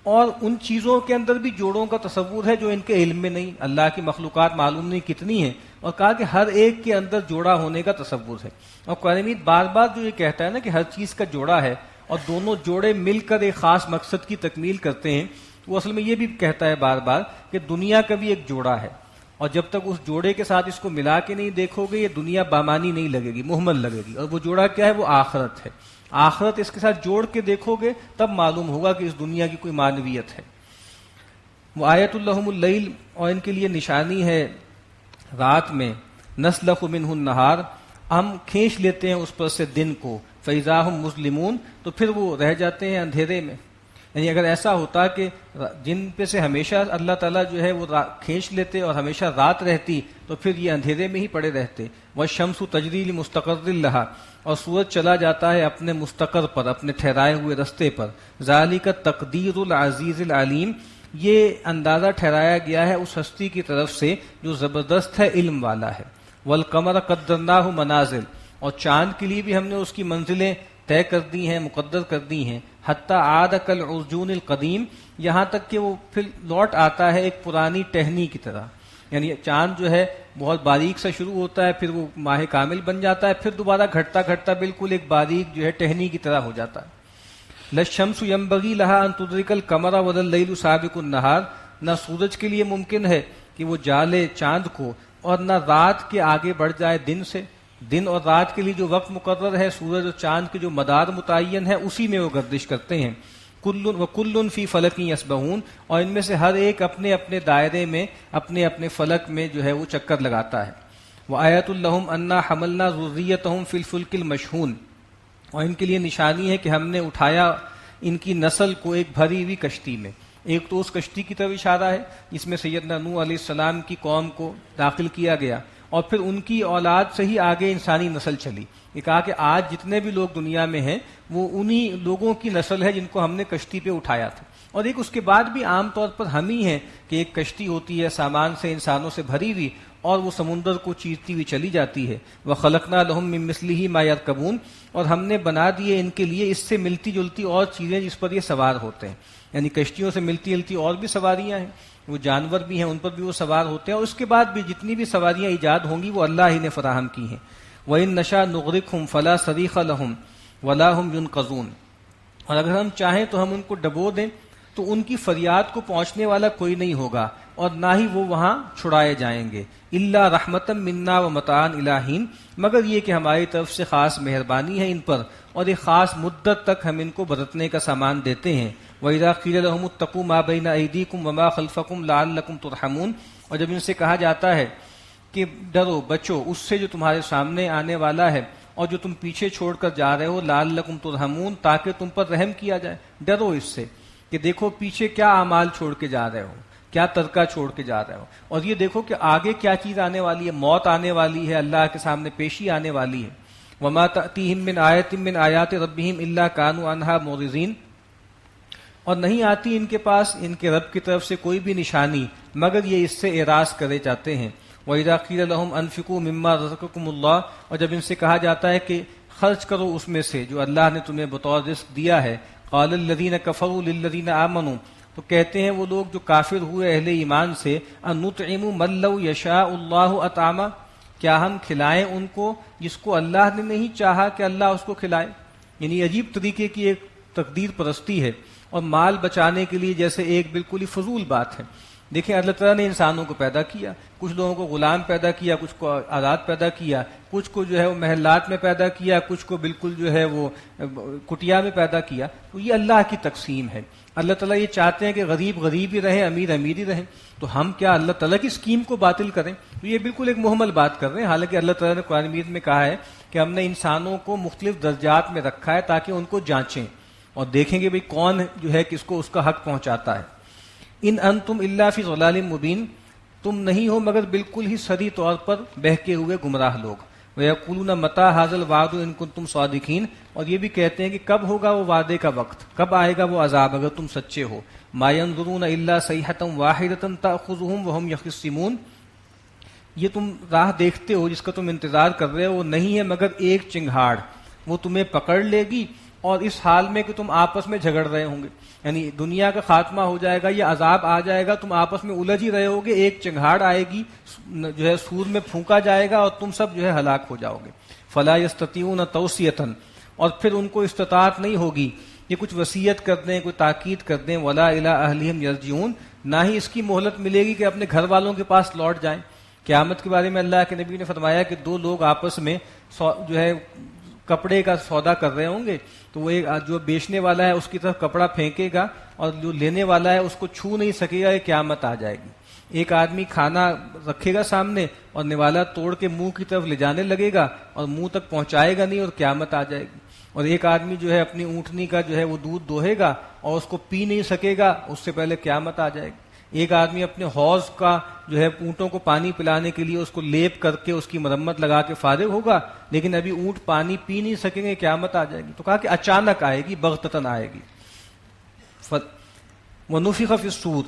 اور ان چیزوں کے اندر بھی جوڑوں کا تصور ہے جو ان کے علم میں نہیں. اللہ کی مخلوقات معلوم نہیں کتنی ہیں، اور کہا کہ ہر ایک کے اندر جوڑا ہونے کا تصور ہے. اور قرآن مجید بار بار جو یہ کہتا ہے نا کہ ہر چیز کا جوڑا ہے اور دونوں جوڑے مل کر ایک خاص مقصد کی تکمیل کرتے ہیں، وہ اصل میں یہ بھی کہتا ہے بار بار کہ دنیا کا بھی ایک جوڑا ہے، اور جب تک اس جوڑے کے ساتھ اس کو ملا کے نہیں دیکھو گے یہ دنیا بامانی نہیں لگے گی، مہمل لگے گی. اور وہ جوڑا کیا ہے؟ وہ آخرت ہے. آخرت اس کے ساتھ جوڑ کے دیکھو گے تب معلوم ہوگا کہ اس دنیا کی کوئی معنویت ہے. وہ آیت الہم اللیل، اور ان کے لیے نشانی ہے رات میں، نسلخ منہ النہار، ہم کھینچ لیتے ہیں اس پر سے دن کو، فاذا ہم مسلمون، تو پھر وہ رہ جاتے ہیں اندھیرے میں. یعنی اگر ایسا ہوتا کہ جن پہ سے ہمیشہ اللہ تعالیٰ جو ہے وہ کھینچ لیتے اور ہمیشہ رات رہتی تو پھر یہ اندھیرے میں ہی پڑے رہتے. والشمس تجری لمستقر لہا، اور سورج چلا جاتا ہے اپنے مستقر پر، اپنے ٹھہرائے ہوئے رستے پر. ذالک تقدیر العزیز العلیم، یہ اندازہ ٹھہرایا گیا ہے اس ہستی کی طرف سے جو زبردست ہے، علم والا ہے. والقمر قدرناہ منازل، اور چاند کے لیے بھی ہم نے اس کی منزلیں طے کر دی ہیں، مقدر کر دی ہیں. حتی عاد کالعرجون القدیم، یہاں تک کہ وہ پھر لوٹ آتا ہے ایک پرانی ٹہنی کی طرح. یعنی چاند جو ہے بہت باریک سا شروع ہوتا ہے، پھر وہ ماہ کامل بن جاتا ہے، پھر دوبارہ گھٹتا گھٹتا بالکل ایک باریک جو ہے ٹہنی کی طرح ہو جاتا ہے. للشمس ينبغي لها ان تدرك القمر ولا الليل سابق النهار، نہ سورج کے لیے ممکن ہے کہ وہ جالے چاند کو، اور نہ رات کے آگے بڑھ جائے دن سے. دن اور رات کے لیے جو وقت مقرر ہے، سورج اور چاند کے جو مدار متعین ہے، اسی میں وہ گردش کرتے ہیں. وَكُلٌّ فِي فَلَكٍ يَسْبَحُونَ، اور ان میں سے ہر ایک اپنے اپنے دائرے میں، اپنے اپنے فلک میں جو ہے وہ چکر لگاتا ہے. وَآيَةٌ لَهُمْ أَنَّا حَمَلْنَا ذُرِّيَّتَهُمْ فِي الْفُلْكِ الْمَشْحُونِ، اور ان کے لیے نشانی ہے کہ ہم نے اٹھایا ان کی نسل کو ایک بھری ہوئی کشتی میں. ایک تو اس کشتی کی طرف اشارہ ہے جس میں سیدنا نوح علیہ السلام کی قوم کو داخل کیا گیا، اور پھر ان کی اولاد سے ہی آگے انسانی نسل چلی. یہ کہا کہ آج جتنے بھی لوگ دنیا میں ہیں وہ انہی لوگوں کی نسل ہے جن کو ہم نے کشتی پہ اٹھایا تھا. اور ایک اس کے بعد بھی عام طور پر ہم ہی ہیں کہ ایک کشتی ہوتی ہے سامان سے، انسانوں سے بھری ہوئی، اور وہ سمندر کو چیرتی ہوئی چلی جاتی ہے. وَخَلَقْنَا لَهُم مِّن مِّثْلِهِ مَا يَرْكَبُونَ، اور ہم نے بنا دیے ان کے لیے اس سے ملتی جلتی اور چیزیں جس پر یہ سوار ہوتے ہیں. یعنی کشتیوں سے ملتی جلتی اور بھی سواریاں ہیں، وہ جانور بھی ہیں، ان پر بھی وہ سوار ہوتے ہیں، اور اس کے بعد بھی جتنی بھی سواریاں ایجاد ہوں گی وہ اللہ ہی نے فراہم کی ہیں. وَإِن نَّشَأْ نُغْرِقْهُمْ فَلَا صَرِيخَ لَهُمْ وَلَا هُمْ يُنقَذُونَ، اور اگر ہم چاہیں تو ہم ان کو ڈبو دیں تو ان کی فریاد کو پہنچنے والا کوئی نہیں ہوگا، اور نہ ہی وہ وہاں چھڑائے جائیں گے. الا رحمتم منا ومتاعا الی حین، مگر یہ کہ ہماری طرف سے خاص مہربانی ہے ان پر، اور ایک خاص مدت تک ہم ان کو برتنے کا سامان دیتے ہیں. وَإِذَا قِيلَ لَهُمُ اتَّقُوا مَا بَيْنَ أَيْدِيكُمْ وَمَا خَلْفَكُمْ لَعَلَّكُمْ تُرْحَمُونَ، اور جب ان سے کہا جاتا ہے کہ ڈرو بچو اس سے جو تمہارے سامنے آنے والا ہے اور جو تم پیچھے چھوڑ کر جا رہے ہو، لَعَلَّكُمْ تُرْحَمُونَ، تاکہ تم پر رحم کیا جائے. ڈرو اس سے کہ دیکھو پیچھے کیا اعمال چھوڑ کے جا رہے ہو، کیا ترکہ چھوڑ کے جا رہے ہو، اور یہ دیکھو کہ آگے کیا چیز آنے والی ہے، موت آنے والی ہے، اللہ کے سامنے پیشی آنے والی ہے. وما تأتیہم من آیت من آیات ربہم الا کانوا عنہا معرضین، اور نہیں آتی ان کے پاس ان کے رب کی طرف سے کوئی بھی نشانی مگر یہ اس سے اعراض کرے جاتے ہیں. وَإِذَا قِيلَ لَهُمْ أَنفِقُوا مِمَّا رَزَقَكُمُ اللَّهُ، اور جب ان سے کہا جاتا ہے کہ خرچ کرو اس میں سے جو اللہ نے تمہیں بطور رزق دیا ہے. قَالَ الَّذِينَ كَفَرُوا لِلَّذِينَ آمَنُوا، تو کہتے ہیں وہ لوگ جو کافر ہوئے اہل ایمان سے، أَنُطْعِمُ مَن لَّوْ يَشَاءُ اللَّهُ أَطْعَمَهُ، کیا ہم کھلائیں ان کو جس کو اللہ نے نہیں چاہا کہ اللہ اس کو کھلائے. یعنی عجیب طریقے کی ایک تقدیر پرستی ہے، اور مال بچانے کے لیے جیسے ایک بالکل ہی فضول بات ہے. دیکھیں اللہ تعالیٰ نے انسانوں کو پیدا کیا، کچھ لوگوں کو غلام پیدا کیا، کچھ کو آزاد پیدا کیا، کچھ کو جو ہے وہ محلات میں پیدا کیا، کچھ کو بالکل جو ہے وہ کٹیا میں پیدا کیا. تو یہ اللہ کی تقسیم ہے. اللہ تعالیٰ یہ چاہتے ہیں کہ غریب غریب ہی رہیں، امیر امیر ہی رہیں، تو ہم کیا اللہ تعالیٰ کی اسکیم کو باطل کریں؟ تو یہ بالکل ایک محمل بات کر رہے ہیں. حالانکہ اللہ تعالیٰ نے قرآن مجید میں کہا ہے کہ ہم نے انسانوں کو مختلف درجات میں رکھا ہے تاکہ ان کو جانچیں، اور دیکھیں گے بھئی کون جو ہے کس کو اس کا حق پہنچاتا ہے. ان انتم الا فی ضلال مبین، تم نہیں ہو مگر بالکل ہی صریح طور پر بہکے ہوئے گمراہ لوگ. وَيَقُولُونَ مَتَىٰ هَٰذَا الْوَعْدُ إِن كُنتُمْ صَادِقِينَ، اور یہ بھی کہتے ہیں کہ کب ہوگا وہ وعدے کا وقت، کب آئے گا وہ عذاب اگر تم سچے ہو. مَا يَنظُرُونَ إِلَّا صَيْحَةً وَاحِدَةً تَأْخُذُهُمْ وَهُمْ يَخِصِّمُونَ، یہ تم راہ دیکھتے ہو جس کا تم انتظار کر رہے ہو، وہ نہیں ہے مگر ایک چنگھاڑ، وہ تمہیں پکڑ لے گی اور اس حال میں کہ تم آپس میں جھگڑ رہے ہوں گے. یعنی دنیا کا خاتمہ ہو جائے گا، یہ عذاب آ جائے گا، تم آپس میں الجھ ہی رہے ہوگے، ایک چنگھاڑ آئے گی، جو ہے سور میں پھونکا جائے گا اور تم سب جو ہے ہلاک ہو جاؤ گے. فلا یستطیعون توصیۃ، اور پھر ان کو استطاعت نہیں ہوگی یہ کچھ وصیت کر دیں، کوئی تاکید کر دیں. ولا الی اہلہم یرجعون، نہ ہی اس کی مہلت ملے گی کہ اپنے گھر والوں کے پاس لوٹ جائیں. قیامت کے بارے میں اللہ کے نبی نے فرمایا کہ دو لوگ آپس میں جو ہے کپڑے کا سودا کر رہے ہوں گے، تو وہ ایک جو بیچنے والا ہے اس کی طرف کپڑا پھینکے گا اور جو لینے والا ہے اس کو چھو نہیں سکے گا، یہ قیامت آ جائے گی. ایک آدمی کھانا رکھے گا سامنے اور نوالا توڑ کے منہ کی طرف لے جانے لگے گا اور منہ تک پہنچائے گا نہیں اور قیامت آ جائے گی. اور ایک آدمی جو ہے اپنی اونٹنی کا جو ہے وہ دودھ دوہے گا اور اس کو پی نہیں سکے گا، اس سے پہلے قیامت آ جائے گی. ایک آدمی اپنے حوض کا جو ہے اونٹوں کو پانی پلانے کے لیے اس کو لیپ کر کے اس کی مرمت لگا کے فارغ ہوگا، لیکن ابھی اونٹ پانی پی نہیں سکیں گے، قیامت آ جائے گی. تو کہا کہ اچانک آئے گی، بغتتاً آئے گی. وَنُفِخَ فِي الصُّورِ،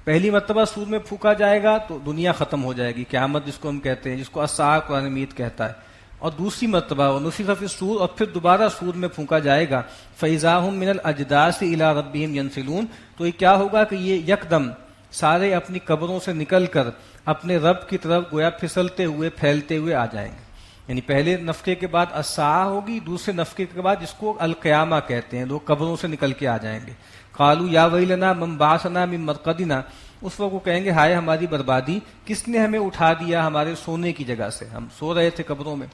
پہلی مرتبہ سور میں پھونکا جائے گا تو دنیا ختم ہو جائے گی، قیامت جس کو ہم کہتے ہیں، جس کو الساعہ قرآن مجید کہتا ہے. اور دوسری مرتبہ وَنُفِخَ فِي الصُّورِ، اور پھر دوبارہ سور میں پھونکا جائے گا. فَإِذَا هُم مِّنَ الْأَجْدَاثِ إِلَىٰ رَبِّهِمْ يَنْسِلُونَ، تو یہ کیا ہوگا کہ یہ یکدم سارے اپنی قبروں سے نکل کر اپنے رب کی طرف گویا پھسلتے ہوئے پھیلتے ہوئے آ جائیں گے. یعنی پہلے نفخے کے بعد الساعہ ہوگی، دوسرے نفخے کے بعد جس کو القیامہ کہتے ہیں، لوگ قبروں سے نکل کے آ جائیں گے. قالوا یا ویلنا من بعثنا من مرقدنا، اس وقت وہ کہیں گے ہائے ہماری بربادی، کس نے ہمیں اٹھا دیا ہمارے سونے کی جگہ سے، ہم سو رہے تھے قبروں میں.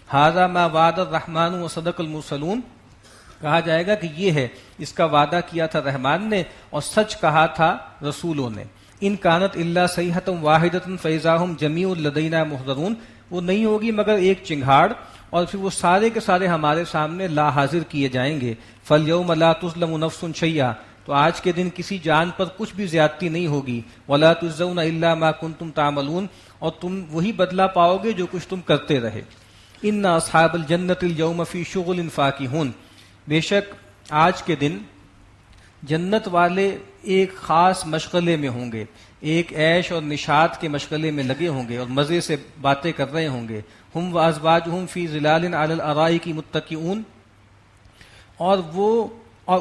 ھذا ما وعد الرحمن وصدق المرسلون، کہا جائے گا کہ یہ ہے اس کا وعدہ کیا تھا رحمان نے اور سچ کہا تھا رسولوں نے. ان کانت الا صیحۃ واحدۃ فاذا هم جميع لدینا محضرون، وہ نہیں ہوگی مگر ایک چنگھاڑ اور پھر وہ سارے کے سارے ہمارے سامنے لا حاضر کیے جائیں گے. فالیوم لا تظلم نفس شیئا، تو آج کے دن کسی جان پر کچھ بھی زیادتی نہیں ہوگی. ولا تجزون الا ما کنتم تعملون، اور تم وہی بدلہ پاؤ گے جو کچھ تم کرتے رہے. ان اصحاب الجنۃ اليوم فی شغل فاکہون، بے شک آج کے دن جنت والے ایک خاص مشغلے میں ہوں گے، ایک عیش اور نشاط کے مشغلے میں لگے ہوں گے اور مزے سے باتیں کر رہے ہوں گے. ہم وازواجہم فی ظلال علی الارائک متکئون، اور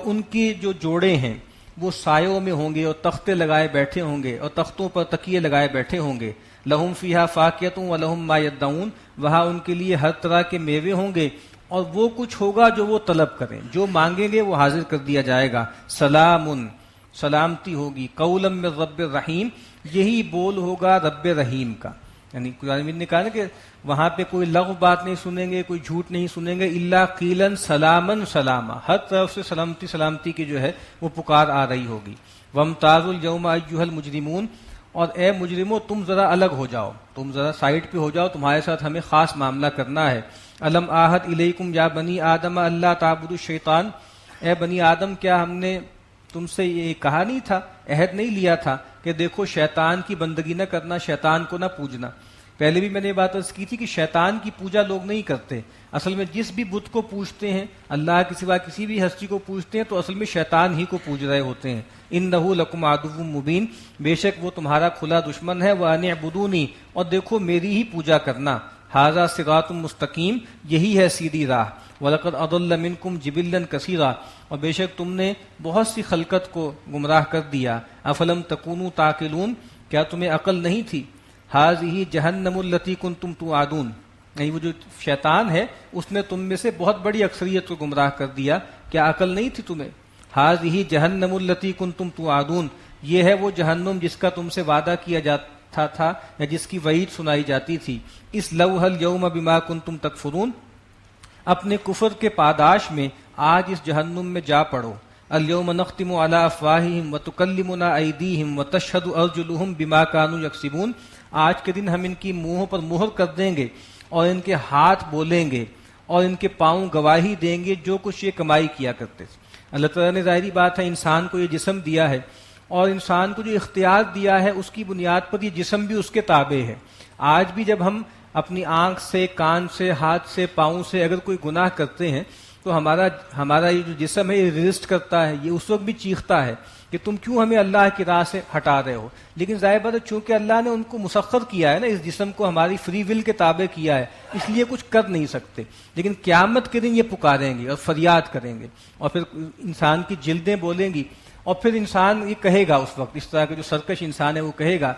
ان کی جو جوڑے ہیں وہ سایوں میں ہوں گے اور تختے لگائے بیٹھے ہوں گے اور تختوں پر تکیے لگائے بیٹھے ہوں گے. لہم فیہا فاکہۃ ولہم ما یدعون، وہاں ان کے لیے ہر طرح کے میوے ہوں گے اور وہ کچھ ہوگا جو وہ طلب کریں، جو مانگیں گے وہ حاضر کر دیا جائے گا. سلام، سلامتی ہوگی. قولا من رب الرحیم، یہی بول ہوگا رب رحیم کا. یعنی قرآن مجید نے کہا نا کہ وہاں پہ کوئی لغو بات نہیں سنیں گے، کوئی جھوٹ نہیں سنیں گے. الا قیلا سلاما سلاما، ہر طرف سے سلامتی سلامتی کی جو ہے وہ پکار آ رہی ہوگی. وامتازوا اليوم ایھا المجرمون، اور اے مجرموں تم ذرا الگ ہو جاؤ، تم ذرا سائڈ پہ ہو جاؤ، تمہارے ساتھ ہمیں خاص معاملہ کرنا ہے. الم آہد الیکم یا بنی آدم اللہ تعبدوا الشیطان، اے بنی آدم کیا ہم نے تم سے یہ کہا نہیں تھا، عہد نہیں لیا تھا کہ دیکھو شیطان کی بندگی نہ کرنا، شیطان کو نہ پوجنا. پہلے بھی میں نے یہ بات عرض کی تھی کہ شیطان کی پوجا لوگ نہیں کرتے. اصل میں جس بھی بت کو پوجتے ہیں، اللہ کے سوا کسی بھی ہستی کو پوجتے ہیں، تو اصل میں شیطان ہی کو پوج رہے ہوتے ہیں. انہ لکم عدو مبین، بے شک وہ تمہارا کھلا دشمن ہے. وان اعبدونی، اور دیکھو میری ہی پوجا کرنا. ھذا صراط مستقیم، یہی ہے سیدھی راہ. وَلَقَدْ أَضَلَّ مِنْكُمْ جِبِلًّا كَثِيرًا، اور بے شک تم نے بہت سی خلقت کو گمراہ کر دیا. افلم تکونوا تعقلون، کیا تمہیں عقل نہیں تھی. ھذِہ جہنم التی کنتم توعدون، نہیں وہ جو شیطان ہے اس نے تم میں سے بہت بڑی اکثریت کو گمراہ کر دیا، کیا عقل نہیں تھی تمہیں. ھذِہ جہنم التی کنتم توعدون، یہ ہے وہ جہنم جس کا تم سے وعدہ کیا جاتا تھا یا جس کی وعید سنائی جاتی تھی. اصلوھا الیوم بما کنتم تکفرون، اپنے کفر کے پاداش میں آج اس جہنم میں جا پڑو. الیوم نختم علی افواہہم وتکلمنا ایدیہم وتشہد ارجلہم بما کانوا یکسبون، آج کے دن ہم ان کی منہوں پر مہر کر دیں گے اور ان کے ہاتھ بولیں گے اور ان کے پاؤں گواہی دیں گے جو کچھ یہ کمائی کیا کرتے تھے. اللہ تعالیٰ نے ظاہری بات ہے انسان کو یہ جسم دیا ہے، اور انسان کو جو اختیار دیا ہے اس کی بنیاد پر یہ جسم بھی اس کے تابع ہے۔ آج بھی جب ہم اپنی آنکھ سے، کان سے، ہاتھ سے، پاؤں سے اگر کوئی گناہ کرتے ہیں تو ہمارا یہ جو جسم ہے یہ ریزسٹ کرتا ہے، یہ اس وقت بھی چیختا ہے کہ تم کیوں ہمیں اللہ کی راہ سے ہٹا رہے ہو۔ لیکن ظاہر بات ہے چونکہ اللہ نے ان کو مسخر کیا ہے نا، اس جسم کو ہماری فری ول کے تابع کیا ہے، اس لیے کچھ کر نہیں سکتے۔ لیکن قیامت کے دن یہ پکاریں گے اور فریاد کریں گے، اور پھر انسان کی جلدیں بولیں گی، اور پھر انسان یہ کہے گا اس وقت، اس طرح کے جو سرکش انسان ہے وہ کہے گا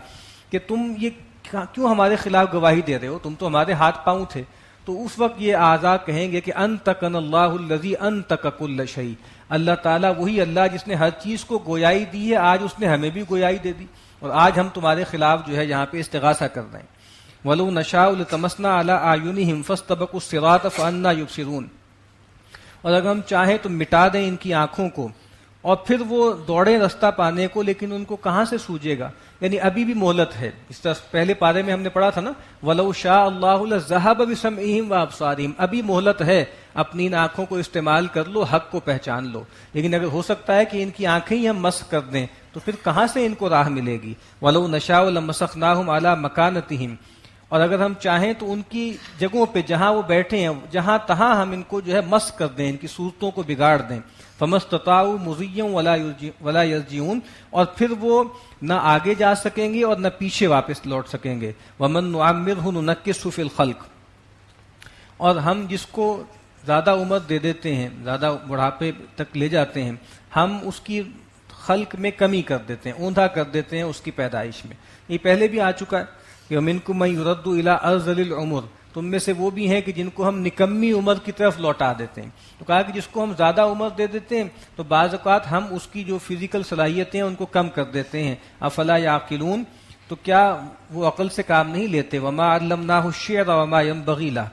کہ تم یہ کیوں ہمارے خلاف گواہی دے رہے ہو، تم تو ہمارے ہاتھ پاؤں تھے۔ تو اس وقت یہ اعضاء کہیں گے کہ انطقنا اللہ الذی انطق کل شیء، اللہ تعالیٰ وہی اللہ جس نے ہر چیز کو گویائی دی ہے، آج اس نے ہمیں بھی گویائی دے دی، اور آج ہم تمہارے خلاف جو ہے یہاں پہ استغاثہ کر رہے ہیں۔ وَلَوْ نَشَاءُ لَطَمَسْنَا عَلَىٰ أَعْيُنِهِمْ فَاسْتَبَقُوا الصِّرَاطَ فَأَنَّىٰ يُبْصِرُونَ، اور اگر ہم چاہیں تو مٹا دیں ان کی آنکھوں کو، اور پھر وہ دوڑیں رستہ پانے کو، لیکن ان کو کہاں سے سوجے گا؟ یعنی ابھی بھی مہلت ہے۔ اس طرح پہلے پارے میں ہم نے پڑھا تھا نا، وَلَوْ شَاءَ اللَّهُ لَذَهَبَ بِسَمْعِهِمْ وَأَبْصَارِهِمْ، ابھی مہلت ہے، اپنی ان آنکھوں کو استعمال کر لو، حق کو پہچان لو۔ لیکن اگر ہو سکتا ہے کہ ان کی آنکھیں ہی ہم مسخ کر دیں تو پھر کہاں سے ان کو راہ ملے گی؟ وَلَوْ نَشَاءُ لَمَسَخْنَاهُمْ عَلَىٰ مَكَانَتِهِمْ، اور اگر ہم چاہیں تو ان کی جگہوں پہ جہاں وہ بیٹھے ہیں جہاں تہاں ہم ان کو جو ہے مسخ کر دیں، ان کی صورتوں کو بگاڑ دیں۔ فَمَسْتَطَاعُوا مُضِيًّا وَلَا يَرْجِعُونَ، اور پھر وہ نہ آگے جا سکیں گے اور نہ پیچھے واپس لوٹ سکیں گے۔ وَمَن نُعَمِّرْهُ نُنَكِّسْهُ فِي الْخَلْقِ، اور ہم جس کو زیادہ عمر دے دیتے ہیں، زیادہ بڑھاپے تک لے جاتے ہیں، ہم اس کی خلق میں کمی کر دیتے ہیں، اوندھا کر دیتے ہیں اس کی پیدائش میں۔ یہ پہلے بھی آ چکا ہے کہ وَمِنْكُم مَّن يُرَدُّ إِلَىٰ أَرْذَلِ الْعُمُرِ، تم میں سے وہ بھی ہیں کہ جن کو ہم نکمی عمر کی طرف لوٹا دیتے ہیں۔ تو کہا کہ جس کو ہم زیادہ عمر دے دیتے ہیں تو بعض اوقات ہم اس کی جو فزیکل صلاحیتیں ہیں ان کو کم کر دیتے ہیں۔ افلا یعقلون، تو کیا وہ عقل سے کام نہیں لیتے؟ وما علمناہ الشعر وما ينبغی لہ،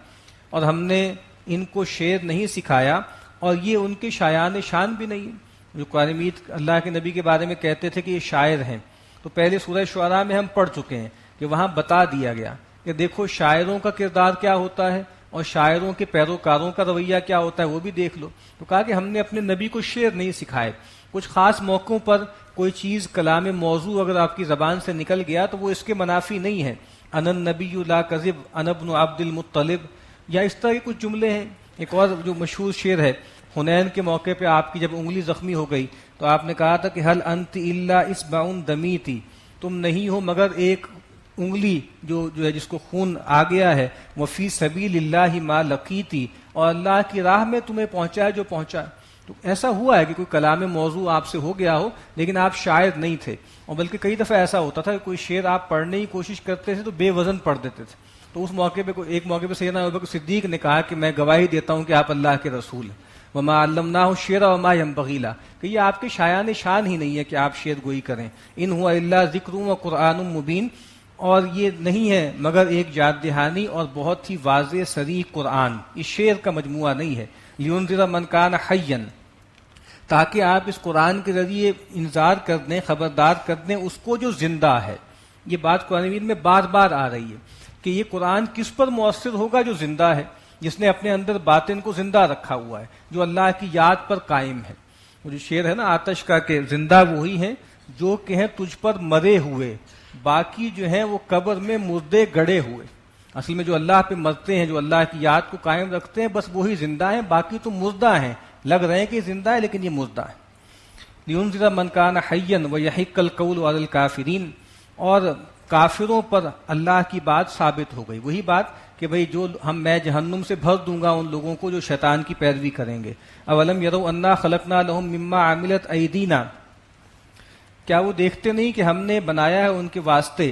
اور ہم نے ان کو شعر نہیں سکھایا اور یہ ان کے شایان شان بھی نہیں۔ جو قرآن مجید اللہ کے نبی کے بارے میں کہتے تھے کہ یہ شاعر ہیں، تو پہلے سورہ شعراء میں ہم پڑھ چکے ہیں کہ وہاں بتا دیا گیا کہ دیکھو شاعروں کا کردار کیا ہوتا ہے اور شاعروں کے پیروکاروں کا رویہ کیا ہوتا ہے، وہ بھی دیکھ لو۔ تو کہا کہ ہم نے اپنے نبی کو شعر نہیں سکھائے، کچھ خاص موقعوں پر کوئی چیز کلام موضوع اگر آپ کی زبان سے نکل گیا تو وہ اس کے منافی نہیں ہے۔ انا النبی لا کذب انا ابن عبد المطلب، یا اس طرح کے کچھ جملے ہیں۔ ایک اور جو مشہور شعر ہے، حنین کے موقع پہ آپ کی جب انگلی زخمی ہو گئی تو آپ نے کہا تھا کہ حل انت الا اصبع دمیتی، تم نہیں ہو مگر ایک انگلی جو ہے جس کو خون آ گیا ہے، وفی سبیل اللہ ما لقیتی، اور اللہ کی راہ میں تمہیں پہنچا ہے جو پہنچا ہے۔ تو ایسا ہوا ہے کہ کوئی کلام موضوع آپ سے ہو گیا ہو لیکن آپ شاعر نہیں تھے، اور بلکہ کئی دفعہ ایسا ہوتا تھا کہ کوئی شعر آپ پڑھنے کی کوشش کرتے تھے تو بے وزن پڑھ دیتے تھے۔ تو اس موقع پہ ایک موقع پہ سیدنا ابوبکر صدیق نے کہا کہ میں گواہی دیتا ہوں کہ آپ اللہ کے رسول ہیں۔ وما علمناہ الشعر وما ينبغی لہ، کہ یہ آپ کے شایان شان ہی نہیں ہے کہ آپ شعر گوئی کریں۔ ان هو الا ذکر وقرآن مبین، اور یہ نہیں ہے مگر ایک یاد دہانی اور بہت ہی واضح صریح قرآن، اس شعر کا مجموعہ نہیں ہے۔ لینذر من کان حیا، تاکہ آپ اس قرآن کے ذریعے انذار کر دیں، خبردار کر دیں اس کو جو زندہ ہے۔ یہ بات قرآن مجید میں بار بار آ رہی ہے کہ یہ قرآن کس پر مؤثر ہوگا؟ جو زندہ ہے، جس نے اپنے اندر باطن کو زندہ رکھا ہوا ہے، جو اللہ کی یاد پر قائم ہے۔ وہ جو شعر ہے نا آتش کا کہ زندہ وہی ہیں جو کہ ہیں تجھ پر مرے ہوئے، باقی جو ہیں وہ قبر میں مردے گڑے ہوئے۔ اصل میں جو اللہ پہ مرتے ہیں، جو اللہ کی یاد کو قائم رکھتے ہیں، بس وہی زندہ ہیں، باقی تو مردہ ہیں، لگ رہے ہیں کہ زندہ ہے لیکن یہ مردہ ہے۔ لِيُنذِرَ مَن كَانَ حَيًّا وَيَحِقَّ الْقَوْلُ عَلَى الْكَافِرِينَ، اور کافروں پر اللہ کی بات ثابت ہو گئی، وہی بات کہ بھئی جو میں جہنم سے بھر دوں گا ان لوگوں کو جو شیطان کی پیروی کریں گے۔ اولم یروا انا خلقنا لهم مما عملت ایدینا، کیا وہ دیکھتے نہیں کہ ہم نے بنایا ہے ان کے واسطے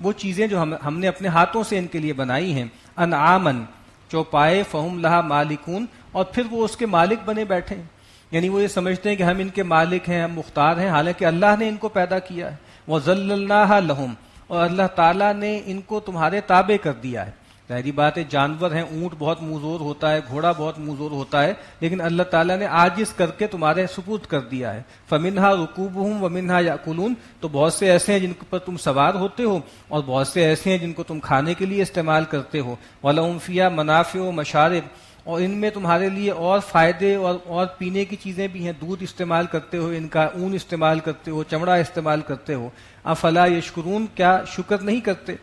وہ چیزیں جو ہم نے اپنے ہاتھوں سے ان کے لیے بنائی ہیں، انعامن، چوپائے، فہم لہا مالکون، اور پھر وہ اس کے مالک بنے بیٹھے ہیں۔ یعنی وہ یہ سمجھتے ہیں کہ ہم ان کے مالک ہیں، ہم مختار ہیں، حالانکہ اللہ نے ان کو پیدا کیا ہے۔ وَذَلَّلْنَاهَا لَهُمْ، اور اللہ تعالیٰ نے ان کو تمہارے تابع کر دیا ہے۔ ظاہری بات ہے جانور ہیں، اونٹ بہت منظور ہوتا ہے، گھوڑا بہت منظور ہوتا ہے، لیکن اللہ تعالیٰ نے عاجز کر کے تمہارے سپرد کر دیا ہے۔ فَمِنْهَا رُكُوبُهُمْ وَمِنْهَا يَأْكُلُونَ، تو بہت سے ایسے ہیں جن پر تم سوار ہوتے ہو اور بہت سے ایسے ہیں جن کو تم کھانے کے لیے استعمال کرتے ہو۔ وَلَهُمْ فِيهَا مَنَافِعُ وَمَشَارِبُ، اور ان میں تمہارے لیے اور فائدے اور پینے کی چیزیں بھی ہیں، دودھ استعمال کرتے ہو، ان کا اون استعمال کرتے ہو، چمڑا استعمال کرتے ہو. افلا یشکرون، کیا شکر نہیں کرتے؟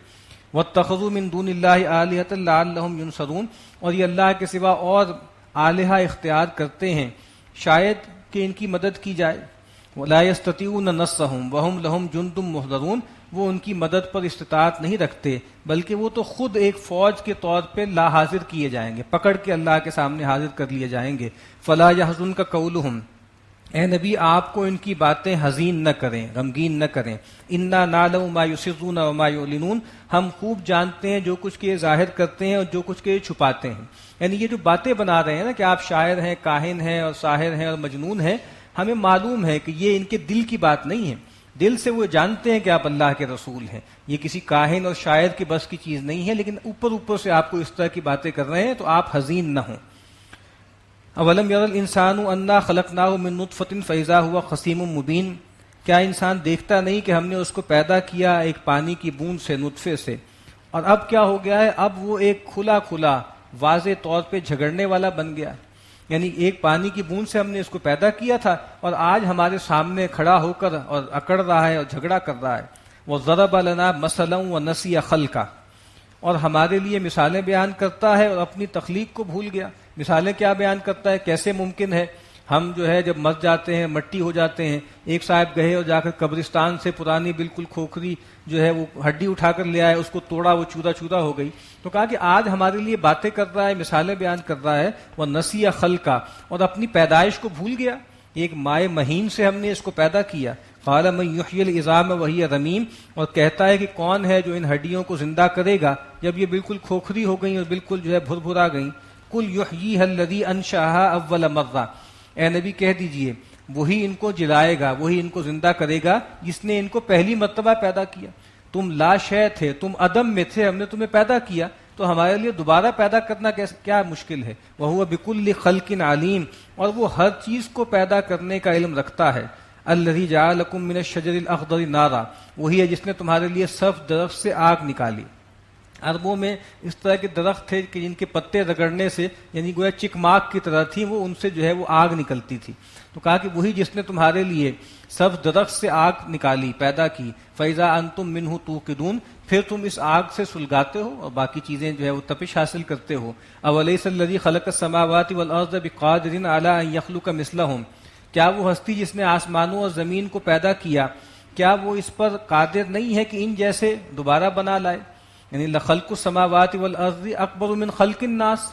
واتخذوا من دون اللہ آلہۃ لعلہم ینصرون، اور یہ اللہ کے سوا اور آلہہ اختیار کرتے ہیں شاید کہ ان کی مدد کی جائے. ولا یستطیعون نصرہم وہم لہم جند محضرون، وہ ان کی مدد پر استطاعت نہیں رکھتے بلکہ وہ تو خود ایک فوج کے طور پہ لا حاضر کیے جائیں گے، پکڑ کے اللہ کے سامنے حاضر کر لیے جائیں گے. فلا یحزنک قولہم، اے نبی آپ کو ان کی باتیں حزین نہ کریں، غمگین نہ کریں. انا نعلم ما یسرون وما یعلنون، ہم خوب جانتے ہیں جو کچھ کے ظاہر کرتے ہیں اور جو کچھ کے چھپاتے ہیں. یعنی یہ جو باتیں بنا رہے ہیں نا کہ آپ شاعر ہیں، کاہن ہیں اور ساحر ہیں اور مجنون ہیں، ہمیں معلوم ہے کہ یہ ان کے دل کی بات نہیں ہے. دل سے وہ جانتے ہیں کہ آپ اللہ کے رسول ہیں، یہ کسی کاہن اور شاعر کی بس کی چیز نہیں ہے، لیکن اوپر سے آپ کو اس طرح کی باتیں کر رہے ہیں تو آپ حزین نہ ہوں. اولم یر الانسان انا خلقناہ من نطفۃ فاذا هو خصیم مبین، کیا انسان دیکھتا نہیں کہ ہم نے اس کو پیدا کیا ایک پانی کی بوند سے، نطفے سے، اور اب کیا ہو گیا ہے، اب وہ ایک کھلا واضح طور پہ جھگڑنے والا بن گیا. یعنی ایک پانی کی بوند سے ہم نے اس کو پیدا کیا تھا اور آج ہمارے سامنے کھڑا ہو کر اور اکڑ رہا ہے اور جھگڑا کر رہا ہے. وضرب لنا مثلا ونسی خلقہ، اور ہمارے لیے مثالیں بیان کرتا ہے اور اپنی تخلیق کو بھول گیا. مثالیں کیا بیان کرتا ہے؟ کیسے ممکن ہے ہم جو ہے جب مر جاتے ہیں، مٹی ہو جاتے ہیں. ایک صاحب گئے اور جا کر قبرستان سے پرانی بالکل کھوکھری جو ہے وہ ہڈی اٹھا کر لے آئے، اس کو توڑا، وہ چورا چورا ہو گئی. تو کہا کہ آج ہمارے لیے باتیں کر رہا ہے، مثالیں بیان کر رہا ہے. وہ نسی خلقہ، اور اپنی پیدائش کو بھول گیا. ایک مائع مہین سے ہم نے اس کو پیدا کیا. قال من یحیی العظام وہی رمیم، اور کہتا ہے کہ کون ہے جو ان ہڈیوں کو زندہ کرے گا جب یہ بالکل کھوکھری ہو گئیں اور بالکل جو ہے بھر بھرا گئیں. قل یحییھا الذی انشأھا اول مرہ، اے نبی کہہ دیجئے وہی ان کو جلائے گا، وہی ان کو زندہ کرے گا جس نے ان کو پہلی مرتبہ پیدا کیا. تم لا شے تھے، تم عدم میں تھے، ہم نے تمہیں پیدا کیا، تو ہمارے لیے دوبارہ پیدا کرنا کیا مشکل ہے. وہو بکل خلق علیم، اور وہ ہر چیز کو پیدا کرنے کا علم رکھتا ہے. الذی جعل لکم من الشجر الاخضر نارا، وہی ہے جس نے تمہارے لیے سبز درخت سے آگ نکالی. عربوں میں اس طرح کے درخت تھے کہ جن کے پتے رگڑنے سے یعنی گویا چکماک کی طرح تھی، وہ ان سے جو ہے وہ آگ نکلتی تھی. تو کہا کہ وہی جس نے تمہارے لیے سبز درخت سے آگ نکالی، پیدا کی. فَإِذَا أَنْتُم مِّنْهُ تُوقِدُونَ، پھر تم اس آگ سے سلگاتے ہو اور باقی چیزیں جو ہے وہ تپش حاصل کرتے ہو. أَوَلَيْسَ الَّذِي خَلَقَ السَّمَاوَاتِ وَالْأَرْضَ بِقَادِرٍ عَلَىٰ أَن يَخْلُقَ مِثْلَهُم، کیا وہ ہستی جس نے آسمانوں اور زمین کو پیدا کیا، کیا وہ اس پر قادر نہیں ہے کہ ان جیسے دوبارہ بنا لائے؟ یعنی لخلق السماوات والارض اکبر من خلق الناس،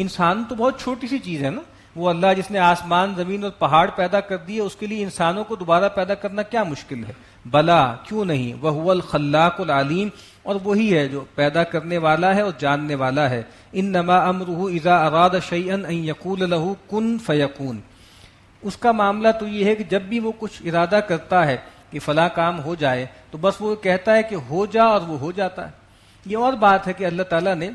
انسان تو بہت چھوٹی سی چیز ہے نا. وہ اللہ جس نے آسمان، زمین اور پہاڑ پیدا کر دیے، اس کے لیے انسانوں کو دوبارہ پیدا کرنا کیا مشکل ہے؟ بلا، کیوں نہیں. وہو الخلاق العلیم، اور وہی ہے جو پیدا کرنے والا ہے اور جاننے والا ہے. انما امرہ اذا اراد شیئا ان یقول له کن فیکون، اس کا معاملہ تو یہ ہے کہ جب بھی وہ کچھ ارادہ کرتا ہے کہ فلاں کام ہو جائے تو بس وہ کہتا ہے کہ ہو جا، اور وہ ہو جاتا ہے. یہ اور بات ہے کہ اللہ تعالیٰ نے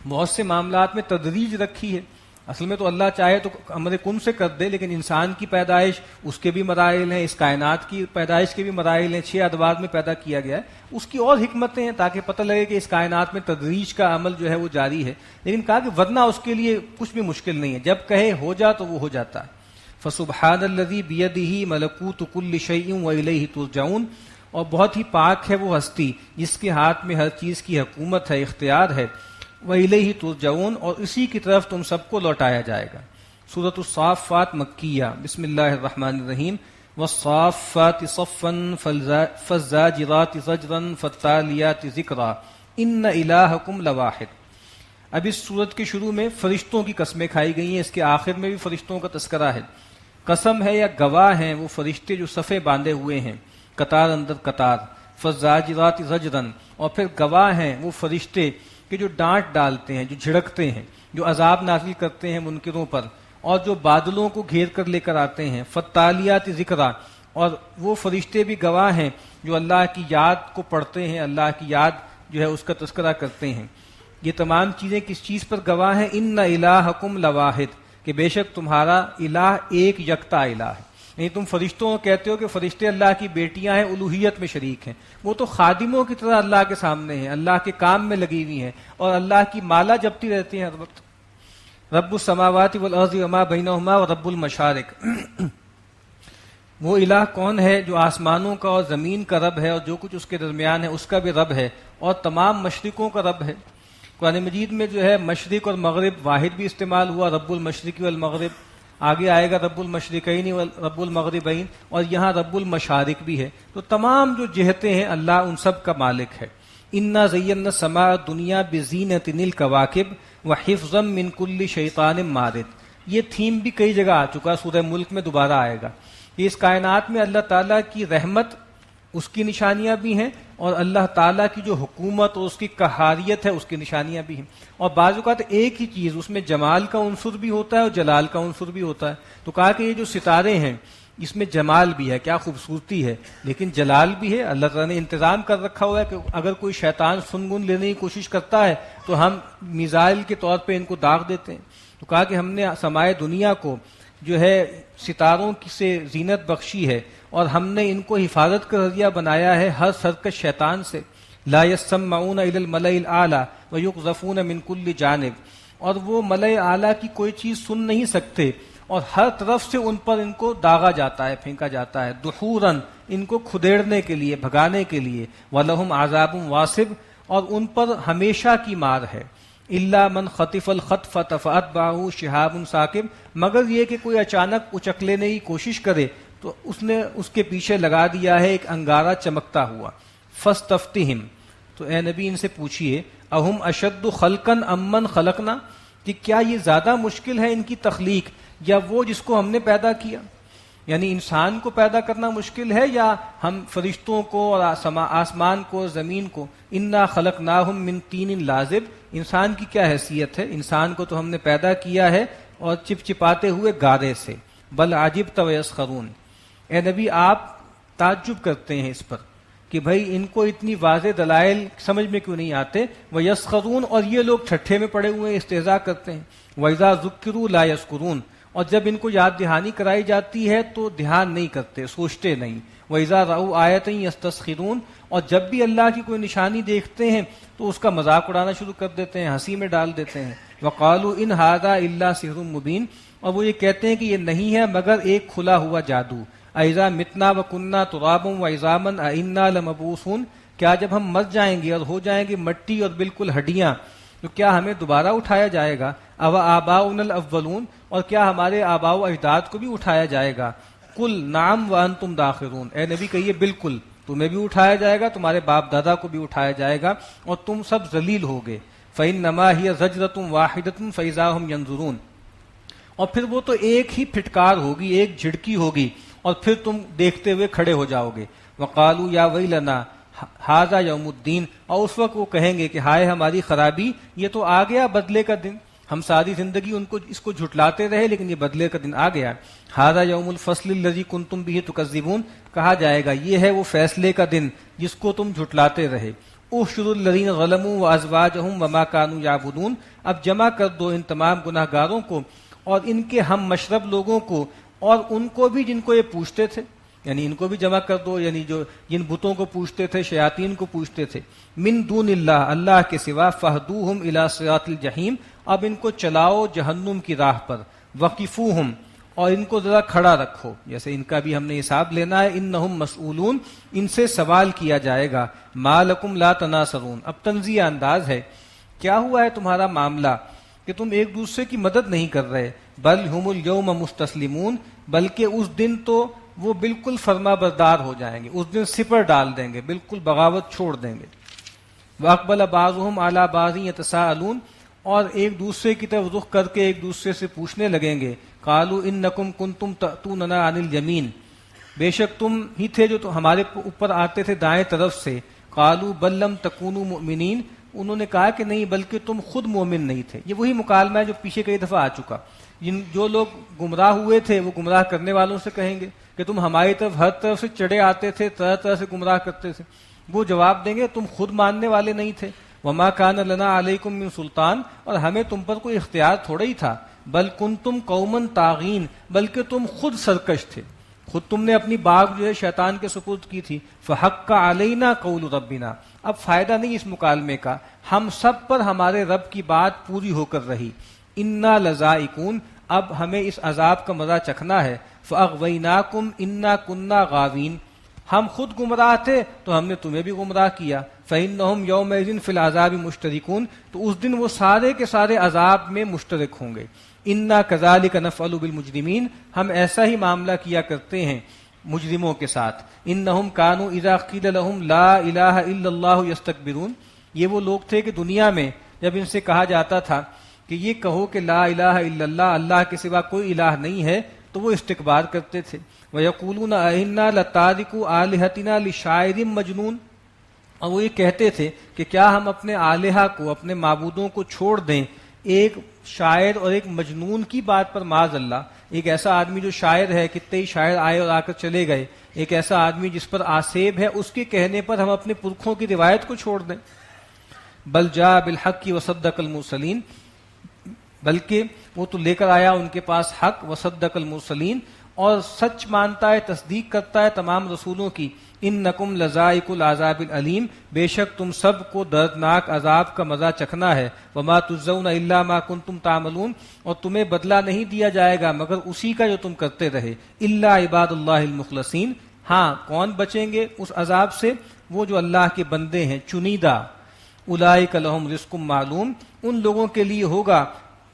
بہت سے معاملات میں تدریج رکھی ہے. اصل میں تو اللہ چاہے تو امر کن سے کر دے، لیکن انسان کی پیدائش، اس کے بھی مراحل ہیں، اس کائنات کی پیدائش کے بھی مراحل ہیں. 6 ادوار میں پیدا کیا گیا ہے، اس کی اور حکمتیں ہیں تاکہ پتہ لگے کہ اس کائنات میں تدریج کا عمل جو ہے وہ جاری ہے. لیکن کہا کہ ورنہ اس کے لیے کچھ بھی مشکل نہیں ہے، جب کہے ہو جا تو وہ ہو جاتا ہے. فسبحان الذی بیدہ ملکوت کل شیء والیہ ترجعون، اور بہت ہی پاک ہے وہ ہستی جس کے ہاتھ میں ہر چیز کی حکومت ہے، اختیار ہے. وَإِلَيْهِ تُرْجَعُونَ، اور اسی کی طرف تم سب کو لوٹایا جائے گا. سورۃ الصافات مکیہ. بسم اللہ الرحمن الرحیم. وَالصَّافَّاتِ صَفًّا فَالزَّاجِرَاتِ زَجْرًا فَالتَّالِيَاتِ ذِكْرًا إِنَّ إِلَٰهَكُمْ لَوَاحِدٌ. اب اس سورت کے شروع میں فرشتوں کی قسمیں کھائی گئی ہیں، اس کے آخر میں بھی فرشتوں کا تذکرہ ہے. قسم ہے یا گواہ ہیں وہ فرشتے جو صفے باندھے ہوئے ہیں قطار اندر قطار. فالزاجرات زجرًا، اور پھر گواہ ہیں وہ فرشتے کہ جو ڈانٹ ڈالتے ہیں، جو جھڑکتے ہیں، جو عذاب نازل کرتے ہیں منکروں پر، اور جو بادلوں کو گھیر کر لے کر آتے ہیں. فالتالیات ذکرا، اور وہ فرشتے بھی گواہ ہیں جو اللہ کی یاد کو پڑھتے ہیں، اللہ کی یاد جو ہے اس کا تذکرہ کرتے ہیں. یہ تمام چیزیں کس چیز پر گواہ ہیں؟ ان الہکم لواحد، کہ بے شک تمہارا الہ ایک یکتا الہ ہے. یعنی تم فرشتوں کو کہتے ہو کہ فرشتے اللہ کی بیٹیاں ہیں، الوہیت میں شریک ہیں، وہ تو خادموں کی طرح اللہ کے سامنے ہیں، اللہ کے کام میں لگی ہوئی ہیں اور اللہ کی مالا جپتی رہتی ہیں ہر وقت. رب السماوات والارض وما بینہما ورب المشارق، وہ الہ کون ہے جو آسمانوں کا اور زمین کا رب ہے اور جو کچھ اس کے درمیان ہے اس کا بھی رب ہے اور تمام مشرقوں کا رب ہے۔ قرآن مجید میں جو ہے مشرق اور مغرب واحد بھی استعمال ہوا، رب المشرق والمغرب، آگے آئے گا رب المشرقین رب المغربین، اور یہاں رب المشارق بھی ہے۔ تو تمام جو جہتیں ہیں اللہ ان سب کا مالک ہے۔ انا زینا السماء الدنیا بزینۃ الکواکب وحفظا من کل شیطان مارد، یہ تھیم بھی کئی جگہ آ چکا، سورہ ملک میں دوبارہ آئے گا۔ اس کائنات میں اللہ تعالیٰ کی رحمت اس کی نشانیاں بھی ہیں، اور اللہ تعالیٰ کی جو حکومت اور اس کی قہاریت ہے اس کی نشانیاں بھی ہیں۔ اور بعض اوقات ایک ہی چیز، اس میں جمال کا عنصر بھی ہوتا ہے اور جلال کا عنصر بھی ہوتا ہے۔ تو کہا کہ یہ جو ستارے ہیں اس میں جمال بھی ہے، کیا خوبصورتی ہے، لیکن جلال بھی ہے۔ اللہ تعالیٰ نے انتظام کر رکھا ہوا ہے کہ اگر کوئی شیطان سنگن لینے کی کوشش کرتا ہے تو ہم میزائل کے طور پہ ان کو داغ دیتے ہیں۔ تو کہا کہ ہم نے سمائے دنیا کو جو ہے ستاروں سے زینت بخشی ہے، اور ہم نے ان کو حفاظت کا ذریعہ بنایا ہے ہر سرکش شیطان سے۔ لا يسمعون الى الملأ الاعلى ويقذفون من كل جانب، اور وہ ملأ اعلیٰ کی کوئی چیز سن نہیں سکتے اور ہر طرف سے ان پر ان کو داغا جاتا ہے، پھینکا جاتا ہے، دحورا، ان کو کھدیڑنے کے لیے، بھگانے کے لیے، وَلَهُمْ عَذَابٌ وَاصِبٌ، اور ان پر ہمیشہ کی مار ہے۔ الا من خطف الخطفة فأتبعه شهاب ثاقب، مگر یہ کہ کوئی اچانک اچک لینے کی کوشش کرے تو اس نے اس کے پیچھے لگا دیا ہے ایک انگارہ چمکتا ہوا۔ فاستفتہم، تو اے نبی ان سے پوچھئے، اہم اشد خلقا ام من خلقنا، کہ کیا یہ زیادہ مشکل ہے ان کی تخلیق یا وہ جس کو ہم نے پیدا کیا؟ یعنی انسان کو پیدا کرنا مشکل ہے یا ہم فرشتوں کو اور آسمان کو، زمین کو؟ انا خلقناہم من طین لازب، انسان کی کیا حیثیت ہے؟ انسان کو تو ہم نے پیدا کیا ہے اور چپچپاتے ہوئے گارے سے۔ بل عجبت ویسخرون، اے نبی آپ تعجب کرتے ہیں اس پر کہ بھائی ان کو اتنی واضح دلائل سمجھ میں کیوں نہیں آتے؟ ویسخرون، اور یہ لوگ ٹھٹھے میں پڑے ہوئے استہزاء کرتے ہیں۔ وَإِذَا ذُكِّرُوا لَا يَذْكُرُونَ، اور جب ان کو یاد دہانی کرائی جاتی ہے تو دھیان نہیں کرتے، سوچتے نہیں۔ وَإِذَا رَأَوْا آیَةً يَسْتَسْخِرُونَ، اور جب بھی اللہ کی کوئی نشانی دیکھتے ہیں تو اس کا مذاق اڑانا شروع کر دیتے ہیں، ہنسی میں ڈال دیتے ہیں۔ وَقَالُوا إِنْ هَذَا إِلَّا سِحْرٌ مُبِينٌ، اور وہ یہ کہتے ہیں کہ یہ نہیں ہے مگر ایک کھلا ہوا جادو۔ أَإِذَا مِتْنَا وَكُنَّا تُرَابًا وَعِظَامًا أَإِنَّا لَمَبْعُوثُونَ، کیا جب ہم مر جائیں گے اور ہو جائیں گے مٹی اور بالکل ہڈیاں تو کیا ہمیں دوبارہ اٹھایا جائے گا؟ او آباؤنا الاولون، اور کیا ہمارے آباء و اجداد کو بھی اٹھایا جائے گا؟ قل نعم وانتم داخرون، اے نبی کہیے بالکل، تمہیں بھی اٹھایا جائے گا، تمہارے باپ دادا کو بھی اٹھایا جائے گا، اور تم سب ذلیل ہوگے۔ فإنما هي زجرة واحدة فإذا هم ينظرون، اور پھر وہ تو ایک ہی پھٹکار ہوگی، ایک جھڑکی ہوگی، اور پھر تم دیکھتے ہوئے کھڑے ہو جاؤ گے۔ وقالوا یا ویلنا ھذا یوم الدین، اور اس وقت وہ کہیں گے کہ ہائے ہماری خرابی، یہ تو آ گیا بدلے کا دن، ہم ساری زندگی اس کو جھٹلاتے رہے لیکن یہ بدلے کا دن آ گیا۔ ھذا یوم الفصل الذی کنتم بہ تکذبون، کہا جائے گا یہ ہے وہ فیصلے کا دن جس کو تم جھٹلاتے رہے۔ احشروا الذین ظلموا وازواجہم وما کانوا یعبدون، اب جمع کر دو ان تمام گناہ گاروں کو اور ان کے ہم مشرب لوگوں کو اور ان کو بھی جن کو یہ پوچھتے تھے، یعنی ان کو بھی جمع کر دو، یعنی جو جن بتوں کو پوچھتے تھے، شیاطین کو پوچھتے تھے۔ من دون اللہ، اللہ کے سوا، فہدوہم الی صراط الجحیم، اب ان کو چلاؤ جہنم کی راہ پر۔ وقفوہم، اور ان کو ذرا کھڑا رکھو، جیسے ان کا بھی ہم نے حساب لینا ہے۔ انہم مسئولون، ان سے سوال کیا جائے گا۔ ما لکم لا تناصرون، اب تنزیہ انداز ہے، کیا ہوا ہے تمہارا معاملہ کہ تم ایک دوسرے کی مدد نہیں کر رہے؟ بل ہم الیوم مستسلمون، بلکہ اس دن تو وہ بالکل فرما بردار ہو جائیں گے، اس دن سپر ڈال دیں گے، بالکل بغاوت چھوڑ دیں گے۔ وَأَقْبَلَ بَعْضُهُمْ عَلَى بَعْضٍ يَتَسَاءَلُونَ، اور ایک دوسرے کی طرف رخ کر کے ایک دوسرے سے پوچھنے لگیں گے۔ قَالُوا إِنَّكُمْ كُنْتُمْ تَأْتُونَنَا عَنِ الْيَمِينِ، بے شک تم ہی تھے جو ہمارے اوپر آتے تھے دائیں طرف سے۔ قَالُوا بَل لَّمْ تَكُونُوا مُؤْمِنِينَ، انہوں نے کہا کہ نہیں بلکہ تم خود مومن نہیں تھے۔ یہ وہی مکالمہ ہے جو پیچھے کئی دفعہ آ چکا۔ جو لوگ گمراہ ہوئے تھے وہ گمراہ کرنے والوں سے کہیں گے کہ تم ہماری طرف ہر طرف سے چڑھے آتے تھے، طرح طرح سے گمراہ کرتے تھے۔ وہ جواب دیں گے تم خود ماننے والے نہیں تھے۔ وما کان لنا علیکم من سلطان، اور ہمیں تم پر کوئی اختیار تھوڑا ہی تھا۔ بل کنتم قوما طاغین، بلکہ تم خود سرکش تھے، خود تم نے اپنی باغ جو ہے شیطان کے سپرد کی تھی۔ فحق علینا قول ربنا، اب فائدہ نہیں اس مکالمے کا، ہم سب پر ہمارے رب کی بات پوری ہو کر رہی۔ انا لذائقون، اب ہمیں اس عذاب کا مزہ چکھنا ہے. فاغویناکم انا کنا غاوین، ہم خود گمراہ تھے تو ہم نے تمہیں بھی گمراہ کیا. فإنہم یومئذ فی العذاب مشترکون، تو اس دن وہ سارے کے سارے عذاب میں مشترک ہوں گے. انا کذالک نفعل بالمجرمین، ہم ایسا ہی معاملہ کیا کرتے ہیں مجرموں کے ساتھ. انہم کانوا اذا قیل لہم لا الہ الا اللہ یستکبرون، یہ وہ لوگ تھے کہ دنیا میں جب ان سے کہا جاتا تھا کہ یہ کہو کہ لا الہ الا اللہ، اللہ کے سوا کوئی الہ نہیں ہے، تو وہ استکبار کرتے تھے. وَيَقُولُونَ أَإِنَّا لَتَارِكُو آلِهَتِنَا لِشَاعِرٍ مَجْنُونٍ، اور وہ یہ کہتے تھے کہ کیا ہم اپنے آلہہ کو، اپنے معبودوں کو چھوڑ دیں ایک شاعر اور ایک مجنون کی بات پر. معاذ اللہ، ایک ایسا آدمی جو شاعر ہے، کتنے ہی شاعر آئے اور آ کر چلے گئے، ایک ایسا آدمی جس پر آسیب ہے، اس کے کہنے پر ہم اپنے پرکھوں کی روایت کو چھوڑ دیں. بل جاء بالحق وصدق المرسلین، بلکہ وہ تو لے کر آیا ان کے پاس حق، وصدق المرسلین، اور سچ مانتا ہے، تصدیق کرتا ہے تمام رسولوں کی. انکم لذائق العذاب العلیم، بے شک تم سب کو دردناک عذاب کا مزہ چکھنا ہے. وما تجزون الا ما کنتم تعملون، اور تمہیں بدلہ نہیں دیا جائے گا مگر اسی کا جو تم کرتے رہے. الا عباد اللہ المخلصین، ہاں کون بچیں گے اس عذاب سے؟ وہ جو اللہ کے بندے ہیں چنیدہ. اولئک لہم رزق معلوم، ان لوگوں کے لیے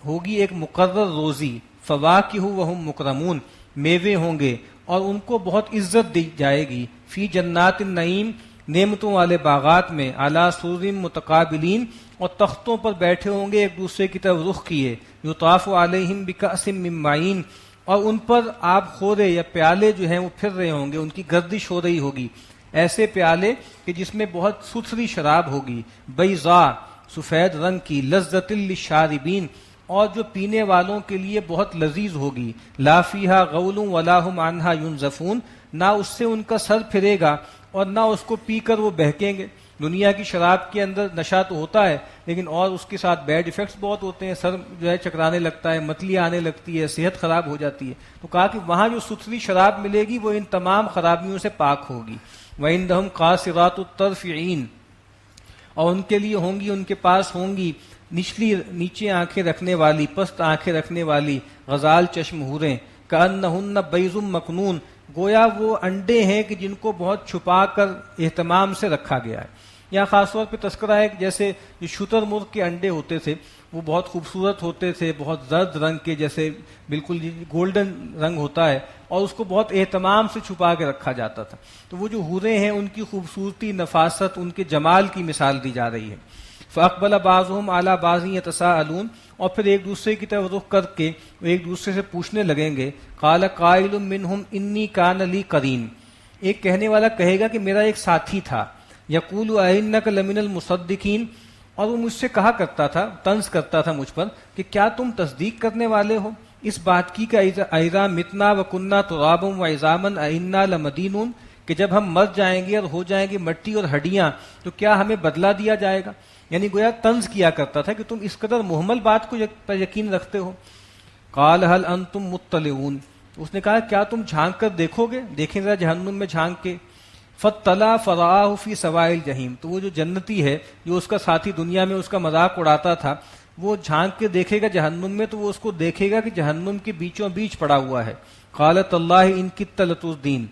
ہوگی ایک مقرر روزی. فواکہ وہم مکرمون، میوے ہوں گے اور ان کو بہت عزت دی جائے گی. فی جنات النعیم، نعمتوں والے باغات میں. علی سرر متقابلین، اور تختوں پر بیٹھے ہوں گے ایک دوسرے کی طرف رخ کیے. یطاف علیہم بکأس من معین، اور ان پر آب خورے یا پیالے جو ہیں وہ پھر رہے ہوں گے، ان کی گردش ہو رہی ہوگی. ایسے پیالے کہ جس میں بہت ستھری شراب ہوگی. بیضاء، سفید رنگ کی. لذۃ للشاربین، اور جو پینے والوں کے لیے بہت لذیذ ہوگی. لا فیہا غول ولا ہم عنہا ینزفون، نہ اس سے ان کا سر پھرے گا اور نہ اس کو پی کر وہ بہکیں گے. دنیا کی شراب کے اندر نشہ تو ہوتا ہے لیکن اور اس کے ساتھ بیڈ ایفیکٹس بہت ہوتے ہیں، سر جو ہے چکرانے لگتا ہے، متلی آنے لگتی ہے، صحت خراب ہو جاتی ہے. تو کہا کہ وہاں جو ستھری شراب ملے گی وہ ان تمام خرابیوں سے پاک ہوگی. وعندہم قاصرات الطرف عین، اور ان کے لیے ہوں گی، ان کے پاس ہوں گی نیچے آنکھیں رکھنے والی، پست آنکھیں رکھنے والی غزال چشم حوریں. کأنہن بیض مکنون، گویا وہ انڈے ہیں کہ جن کو بہت چھپا کر اہتمام سے رکھا گیا ہے. یہاں خاص طور پہ تذکرہ ہے کہ جیسے جو شتر مرغ کے انڈے ہوتے تھے وہ بہت خوبصورت ہوتے تھے، بہت زرد رنگ کے، جیسے بالکل گولڈن رنگ ہوتا ہے، اور اس کو بہت اہتمام سے چھپا کے رکھا جاتا تھا. تو وہ جو حوریں ہیں ان کی خوبصورتی، نفاست، ان کے جمال کی مثال دی جا رہی ہے. فاقبل بعضهم على بعض يتساءلون، اور پھر ایک دوسرے کی طرف رخ کر کے وہ ایک دوسرے سے پوچھنے لگیں گے. قال قائل منهم انی کان لی قرین، ایک کہنے والا کہے گا کہ میرا ایک ساتھی تھا. یقول ائنک لمن المصدقین، اور وہ مجھ سے کہا کرتا تھا، طنز کرتا تھا مجھ پر کہ کیا تم تصدیق کرنے والے ہو اس بات کی کہ اذا متنا وکنا ترابا وعظاما ائنا لمدینون، کہ جب ہم مر جائیں گے اور ہو جائیں گے مٹی اور ہڈیاں تو کیا ہمیں بدلہ دیا جائے گا. یعنی گویا طنز کیا کرتا تھا کہ تم اس قدر محمل بات کو پر یقین رکھتے ہو. قال هل انتم مطلعون، اس نے کہا کیا تم جھانک کر دیکھو گے، دیکھیں ذرا جہنم میں جھانک کے. فطلع فرآہ فی سواء الجحیم، تو وہ جو جنتی ہے جو اس کا ساتھی دنیا میں اس کا مذاق اڑاتا تھا، وہ جھانک کے دیکھے گا جہنم میں تو وہ اس کو دیکھے گا کہ جہنم کے بیچوں بیچ پڑا ہوا ہے. قال تاللہ ان کدت لتردین،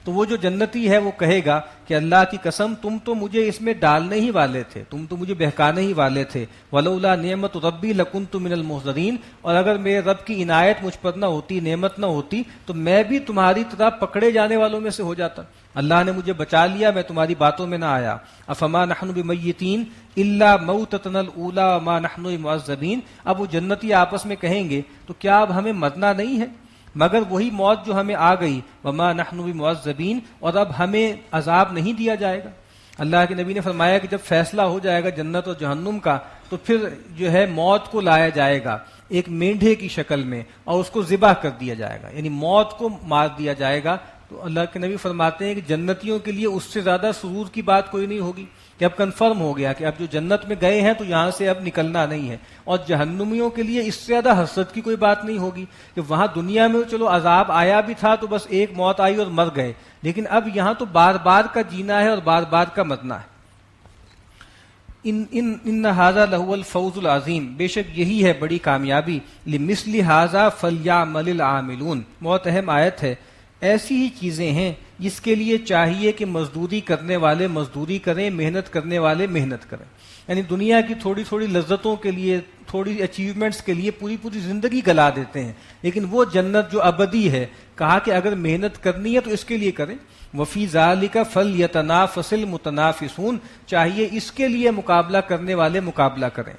تو وہ جو جنتی ہے وہ کہے گا کہ اللہ کی قسم تم تو مجھے اس میں ڈالنے ہی والے تھے، تم تو مجھے بہکانے ہی والے تھے. ولولا نعمت ربی لکنت من المحضرین، اور اگر میرے رب کی عنایت مجھ پر نہ ہوتی، نعمت نہ ہوتی تو میں بھی تمہاری طرح پکڑے جانے والوں میں سے ہو جاتا. اللہ نے مجھے بچا لیا، میں تمہاری باتوں میں نہ آیا. افما نحن بمیتین الا موتتنا الاولی وما نحن بمعذبین، اب وہ جنتی آپس میں کہیں گے تو کیا اب ہمیں مرنا نہیں ہے مگر وہی موت جو ہمیں آ گئی. وما نحن بمعذبین، اور اب ہمیں عذاب نہیں دیا جائے گا. اللہ کے نبی نے فرمایا کہ جب فیصلہ ہو جائے گا جنت اور جہنم کا تو پھر جو ہے موت کو لایا جائے گا ایک مینڈھے کی شکل میں اور اس کو ذبح کر دیا جائے گا، یعنی موت کو مار دیا جائے گا. تو اللہ کے نبی فرماتے ہیں کہ جنتیوں کے لیے اس سے زیادہ سرور کی بات کوئی نہیں ہوگی کہ اب کنفرم ہو گیا کہ اب جو جنت میں گئے ہیں تو یہاں سے اب نکلنا نہیں ہے. اور جہنمیوں کے لیے اس سے زیادہ حسرت کی کوئی بات نہیں ہوگی کہ وہاں دنیا میں چلو عذاب آیا بھی تھا تو بس ایک موت آئی اور مر گئے، لیکن اب یہاں تو بار بار کا جینا ہے اور بار بار کا مرنا ہے. ان ھذا لہو الفوز العظیم، بے شک یہی ہے بڑی کامیابی، لمثل ھذا فلیعمل العاملون، بہت اہم آیت ہے۔ ایسی ہی چیزیں ہیں جس کے لیے چاہیے کہ مزدوری کرنے والے مزدوری کریں، محنت کرنے والے محنت کریں۔ یعنی دنیا کی تھوڑی تھوڑی لذتوں کے لیے، تھوڑی اچیومنٹس کے لیے پوری پوری زندگی گلا دیتے ہیں، لیکن وہ جنت جو ابدی ہے، کہا کہ اگر محنت کرنی ہے تو اس کے لیے کریں۔ وفی ذالک فلیتنافس المتنافسون، چاہیے اس کے لیے مقابلہ کرنے والے مقابلہ کریں۔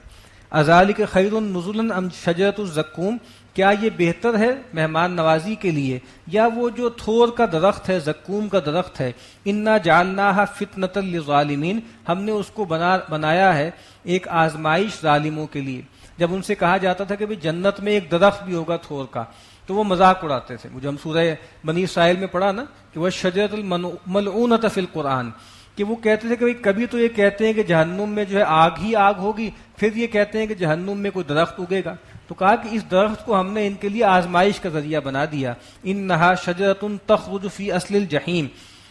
اذالک خیر نزلا ام شجرۃ الزقوم، کیا یہ بہتر ہے مہمان نوازی کے لیے یا وہ جو تھور کا درخت ہے، زقوم کا درخت ہے؟ انا جعلناها فتنۃ للظالمین، ہم نے اس کو بنایا ہے ایک آزمائش ظالموں کے لیے۔ جب ان سے کہا جاتا تھا کہ بھی جنت میں ایک درخت بھی ہوگا تھور کا، تو وہ مذاق اڑاتے تھے۔ جو ہم سورہ بنی اسرائیل میں پڑھا نا کہ وہ شجرۃ الملعونۃ فی القرآن، کہ وہ کہتے تھے کہ کبھی تو یہ کہتے ہیں کہ جہنم میں جو ہے آگ ہی آگ ہوگی، پھر یہ کہتے ہیں کہ جہنم میں کوئی درخت اگے گا۔ تو کہا کہ اس درخت کو ہم نے ان کے لیے آزمائش کا ذریعہ بنا دیا۔ انہا شجرۃ تخرج فی اصل الجحیم،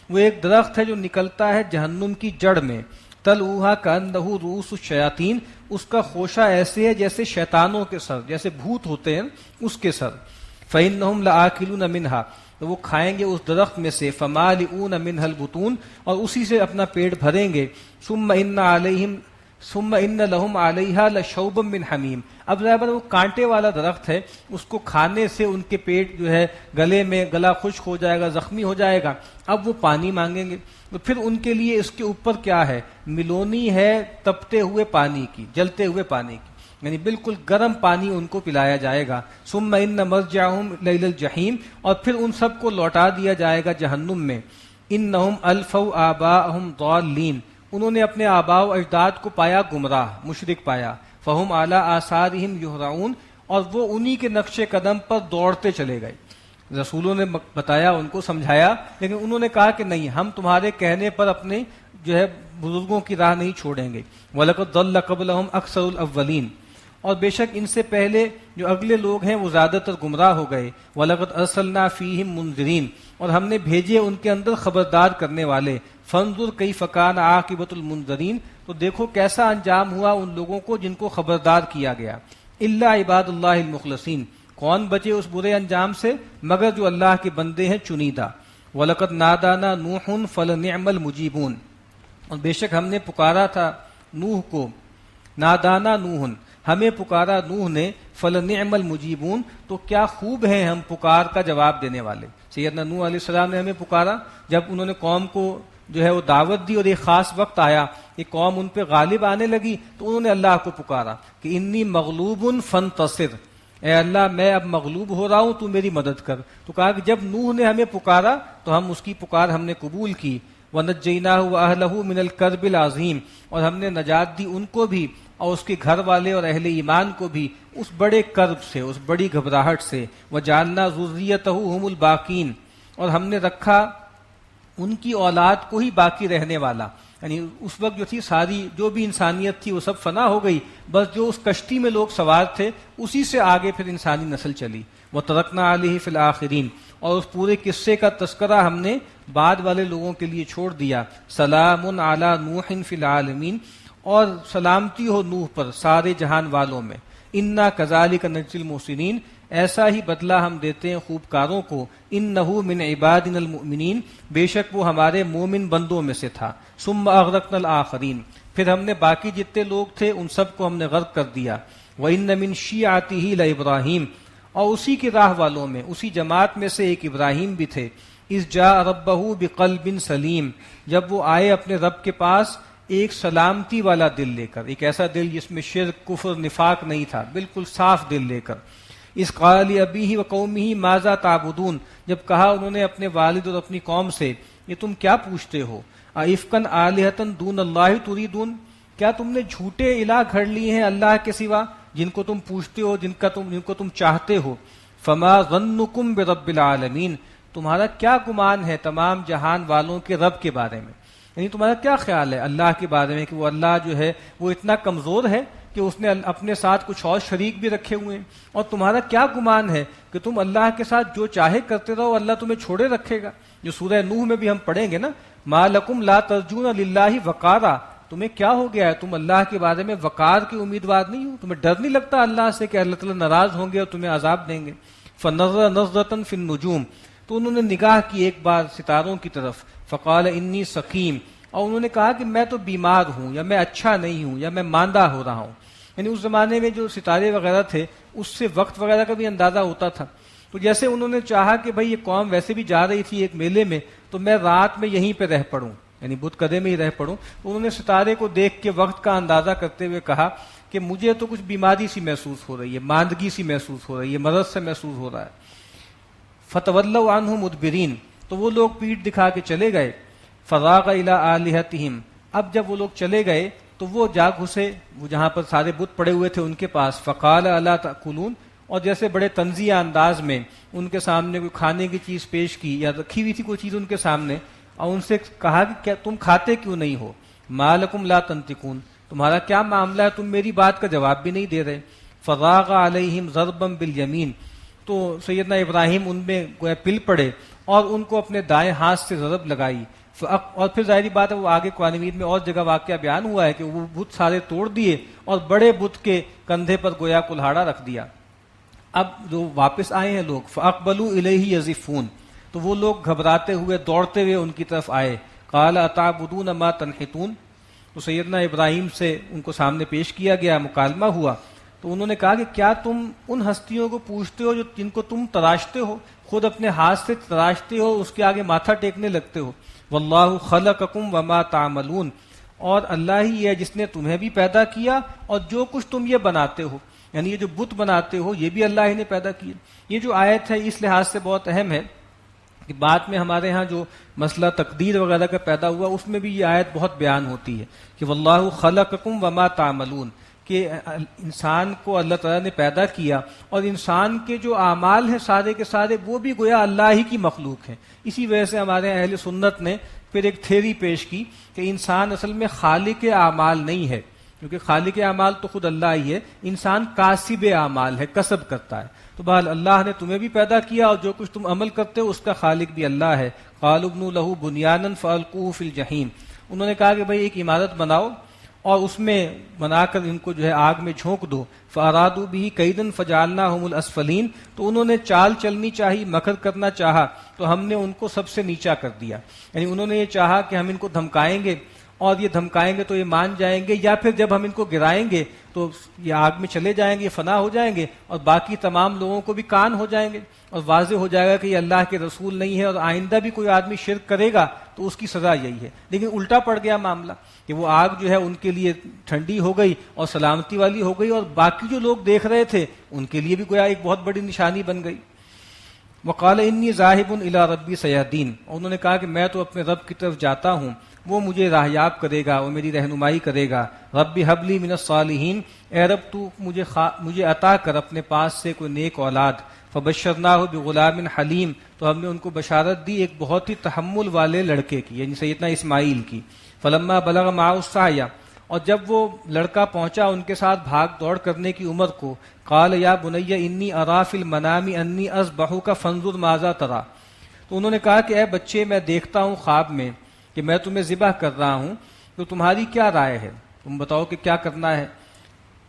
وہ ایک درخت ہے جو نکلتا ہے جہنم کی جڑ میں۔ طلعوہا کأنہ رؤوس الشیاطین، اس کا خوشہ ایسے ہے جیسے شیطانوں کے سر، جیسے بھوت ہوتے ہیں اس کے سر۔ فإنہم لآکلون منہا، تو وہ کھائیں گے اس درخت میں سے۔ فمالئون منہا البطون، اور اسی سے اپنا پیٹ بھریں گے۔ ثم ان لہم علیہا لشوبا من حمیم، اب ظاہر وہ کانٹے والا درخت ہے، اس کو کھانے سے ان کے پیٹ جو ہے گلے میں گلا خشک ہو جائے گا، زخمی ہو جائے گا، اب وہ پانی مانگیں گے۔ تو پھر ان کے لیے اس کے اوپر کیا ہے؟ ملونی ہے تپتے ہوئے پانی کی، جلتے ہوئے پانی کی، یعنی بالکل گرم پانی ان کو پلایا جائے گا۔ ثم ان مرجعہم الی الجحیم، اور پھر ان سب کو لوٹا دیا جائے گا جہنم میں۔ انہم الفوا آباءہم ضالین، انہوں نے اپنے آباء و اجداد کو پایا گمراہ، مشرک پایا۔ فہم علی آثارہم یہرعون، اور وہ انہی کے نقش قدم پر دوڑتے چلے گئے۔ رسولوں نے بتایا، ان کو سمجھایا، لیکن انہوں نے کہا کہ نہیں، ہم تمہارے کہنے پر اپنے جو ہے بزرگوں کی راہ نہیں چھوڑیں گے۔ وَلَقَدْ ضَلَّ قَبْلَهُمْ أَكْثَرُ الْأَوَّلِينَ، اور بے شک ان سے پہلے جو اگلے لوگ ہیں وہ زیادہ تر گمراہ ہو گئے۔ وَلَقَدْ أَرْسَلْنَا فِيهِمْ مُنذِرِينَ، اور ہم نے بھیجے ان کے اندر خبردار کرنے والے۔ فانظر کیف کان عاقبۃ المنذرین، تو دیکھو کیسا انجام ہوا ان لوگوں کو جن کو خبردار کیا گیا۔ الا عباد اللہ المخلصین، کون بچے اس برے انجام سے؟ مگر جو اللہ کے بندے ہیں چنیدہ۔ وَلَقَدْ نَادَانَا نُوحٌ فَلَنِعْمَ الْمُجِيبُونَ، اور بے شک ہم نے پکارا تھا نوح کو، نادانا نوح، ہمیں پکارا نوح نے، فَلَنِعْمَ الْمُجِيبُونَ، تو کیا خوب ہیں ہم پکار کا جواب دینے والے۔ سیدنا نوح علیہ السلام نے ہمیں پکارا جب انہوں نے قوم کو جو ہے وہ دعوت دی، اور ایک خاص وقت آیا کہ قوم ان پہ غالب آنے لگی، تو انہوں نے اللہ کو پکارا کہ انی مغلوب فانتصر، اے اللہ میں اب مغلوب ہو رہا ہوں، تو میری مدد کر۔ تو کہا کہ جب نوح نے ہمیں پکارا تو ہم اس کی پکار ہم نے قبول کی۔ وَنَجَّيْنَاهُ وَأَهْلَهُ مِنَ الْكَرْبِ الْعَظِيمِ، اور ہم نے نجات دی ان کو بھی اور اس کے گھر والے اور اہل ایمان کو بھی اس بڑے کرب سے، اس بڑی گھبراہٹ سے۔ وَجَعَلْنَا ذُرِّيَّتَهُ هُمُ الْبَاقِينَ، اور ہم نے رکھا ان کی اولاد کو ہی باقی رہنے والا، یعنی اس وقت جو تھی ساری جو بھی انسانیت تھی وہ سب فنا ہو گئی، بس جو اس کشتی میں لوگ سوار تھے اسی سے آگے پھر انسانی نسل چلی۔ وَتَرَكْنَا عَلَيْهِ فِي الْآخِرِينَ، اور اس پورے قصے کا تذکرہ ہم نے بعد والے لوگوں کے لیے چھوڑ دیا۔ سلام علی نوح فی العالمین، اور سلامتی ہو نوح پر سارے جہان والوں میں۔ انا کذالک نجزی المحسنین، ایسا ہی بدلہ ہم دیتے ہیں خوبکاروں کو۔ انہ من عبادنا المؤمنین، بے شک وہ ہمارے مومن بندوں میں سے تھا۔ ثم اغرقنا الآخرین، پھر ہم نے باقی جتنے لوگ تھے ان سب کو ہم نے غرق کر دیا۔ وَإِنَّ مِن شِيعَتِهِ لَإِبْرَاهِيمَ، اور اسی کی راہ والوں میں، اسی جماعت میں سے ایک ابراہیم بھی تھے۔ اذ جاء ربہ بقلب سلیم، جب وہ آئے اپنے رب کے پاس ایک سلامتی والا دل لے کر، ایک ایسا دل جس میں شرک کفر نفاق نہیں تھا، بالکل صاف دل لے کر۔ اذ قال لأبیہ وقومہ ماذا تعبدون، جب کہا انہوں نے اپنے والد اور اپنی قوم سے یہ تم کیا پوچھتے ہو؟ ائفکن آلہۃ دون اللہ تریدون، کیا تم نے جھوٹے الہ گھڑ لیے ہیں اللہ کے سوا جن کو تم پوچھتے ہو، جن کو تم چاہتے ہو؟ فما ظنکم برب العالمین، تمہارا کیا گمان ہے تمام جہان والوں کے رب کے بارے میں؟ یعنی تمہارا کیا خیال ہے اللہ کے بارے میں کہ وہ اللہ جو ہے وہ اتنا کمزور ہے کہ اس نے اپنے ساتھ کچھ اور شریک بھی رکھے ہوئے ہیں؟ اور تمہارا کیا گمان ہے کہ تم اللہ کے ساتھ جو چاہے کرتے رہو، اللہ تمہیں چھوڑے رکھے گا؟ جو سورہ نوح میں بھی ہم پڑھیں گے نا، ما لکم لا ترجون للہ وقارا، تمہیں کیا ہو گیا ہے؟ تم اللہ کے بارے میں وقار کے امیدوار نہیں ہو؟ تمہیں ڈر نہیں لگتا اللہ سے کہ اللہ تعالیٰ ناراض ہوں گے اور تمہیں عذاب دیں گے؟ فنظر نظرة فی النجوم، تو انہوں نے نگاہ کی ایک بار ستاروں کی طرف، فقال انی سقیم، اور انہوں نے کہا کہ میں تو بیمار ہوں، یا میں اچھا نہیں ہوں، یا میں ماندہ ہو رہا ہوں۔ یعنی اس زمانے میں جو ستارے وغیرہ تھے اس سے وقت وغیرہ کا بھی اندازہ ہوتا تھا۔ تو جیسے انہوں نے چاہا کہ بھئی یہ قوم ویسے بھی جا رہی تھی ایک میلے میں، تو میں رات میں یہیں پہ رہ پڑوں، یعنی بت کدے میں ہی رہ پڑوں۔ تو انہوں نے ستارے کو دیکھ کے وقت کا اندازہ کرتے ہوئے کہا کہ مجھے تو کچھ بیماری سی محسوس ہو رہی ہے، ماندگی سی محسوس ہو رہی ہے، مرض سے محسوس ہو رہا ہے۔ فتولوا عنہ مدبرین، تو وہ لوگ پیٹھ دکھا کے چلے گئے۔ فراغ الی آلہتہم، اب جب وہ لوگ چلے گئے تو وہ جا گھسے وہ جہاں پر سارے بت پڑے ہوئے تھے ان کے پاس۔ فقال الا تاکلون، اور جیسے بڑے طنزیہ انداز میں ان کے سامنے کوئی کھانے کی چیز پیش کی یا رکھی ہوئی تھی کوئی چیز ان کے سامنے، اور ان سے کہا کہ کیا تم کھاتے کیوں نہیں ہو؟ ما لکم لا تنطقون، تمہارا کیا معاملہ ہے، تم میری بات کا جواب بھی نہیں دے رہے۔ فراغ علیہم ضربا بالیمین، تو سیدنا ابراہیم ان میں گویا پل پڑے اور ان کو اپنے دائیں ہاتھ سے ضرب لگائی۔ اور پھر ظاہری بات ہے وہ آگے قرآن مجید میں اور جگہ واقعہ بیان ہوا ہے کہ وہ بت سارے توڑ دیے اور بڑے بت کے کندھے پر گویا کلہاڑا رکھ دیا۔ اب جو واپس آئے ہیں لوگ، فاقبلوا الیہ یزفون، تو وہ لوگ گھبراتے ہوئے دوڑتے ہوئے ان کی طرف آئے۔ قال اتعبدون ما تنحتون، تو سیدنا ابراہیم سے ان کو سامنے پیش کیا گیا، مکالمہ ہوا۔ تو انہوں نے کہا کہ کیا تم ان ہستیوں کو پوچھتے ہو جن کو تم تراشتے ہو، خود اپنے ہاتھ سے تراشتے ہو، اس کے آگے ماتھا ٹیکنے لگتے ہو؟ واللہ خلقکم وما تعملون، اور اللہ ہی ہے جس نے تمہیں بھی پیدا کیا اور جو کچھ تم یہ بناتے ہو، یعنی یہ جو بت بناتے ہو یہ بھی اللہ ہی نے پیدا کیا۔ یہ جو آیت ہے اس لحاظ سے بہت اہم ہے کہ بعد میں ہمارے ہاں جو مسئلہ تقدیر وغیرہ کا پیدا ہوا اس میں بھی یہ آیت بہت بیان ہوتی ہے کہ واللہ خلقکم وما تعملون، کہ انسان کو اللہ تعالیٰ نے پیدا کیا اور انسان کے جو اعمال ہیں سارے کے سارے وہ بھی گویا اللہ ہی کی مخلوق ہیں۔ اسی وجہ سے ہمارے اہل سنت نے پھر ایک تھیوری پیش کی کہ انسان اصل میں خالق اعمال نہیں ہے، کیونکہ خالق اعمال تو خود اللہ ہی ہے، انسان کاسب اعمال ہے، کسب کرتا ہے۔ تو بہرحال اللہ نے تمہیں بھی پیدا کیا اور جو کچھ تم عمل کرتے ہو اس کا خالق بھی اللہ ہے۔ قالوا ابنوا لہ بنیانا فالقوہ فی الجحیم، انہوں نے کہا کہ بھئی ایک عمارت بناؤ اور اس میں بنا کر ان کو جو ہے آگ میں جھونک دو۔ فارادوا بہ کیدا فجعلناہم الاسفلین، تو انہوں نے چال چلنی چاہی، مکر کرنا چاہا تو ہم نے ان کو سب سے نیچا کر دیا۔ یعنی انہوں نے یہ چاہا کہ ہم ان کو دھمکائیں گے اور یہ دھمکائیں گے تو یہ مان جائیں گے، یا پھر جب ہم ان کو گرائیں گے تو یہ آگ میں چلے جائیں گے، یہ فنا ہو جائیں گے اور باقی تمام لوگوں کو بھی کان ہو جائیں گے اور واضح ہو جائے گا کہ یہ اللہ کے رسول نہیں ہے، اور آئندہ بھی کوئی آدمی شرک کرے گا تو اس کی سزا یہی ہے۔ لیکن الٹا پڑ گیا معاملہ کہ وہ آگ جو ہے ان کے لیے ٹھنڈی ہو گئی اور سلامتی والی ہو گئی، اور باقی جو لوگ دیکھ رہے تھے ان کے لیے بھی گویا ایک بہت بڑی نشانی بن گئی۔ وقال انی ذاہب الی ربی سیہدین، اور انہوں نے کہا کہ میں تو اپنے رب کی طرف جاتا ہوں، وہ مجھے راہیاب کرے گا، وہ میری رہنمائی کرے گا۔ رب ہب لی من الصالحین، اے رب تو مجھے عطا کر اپنے پاس سے کوئی نیک اولاد۔ فبشرناہ بغلام حلیم، تو ہم نے ان کو بشارت دی ایک بہت ہی تحمل والے لڑکے کی، یعنی سیدنا اسماعیل کی۔ فلما بلغ معہ السعی، اور جب وہ لڑکا پہنچا ان کے ساتھ بھاگ دوڑ کرنے کی عمر کو، قال یا بنی انی اری فی المنام انی اذبحک فانظر ماذا تری، تو انہوں نے کہا کہ اے بچے میں دیکھتا ہوں خواب میں کہ میں تمہیں ذبح کر رہا ہوں، تو تمہاری کیا رائے ہے، تم بتاؤ کہ کیا کرنا ہے۔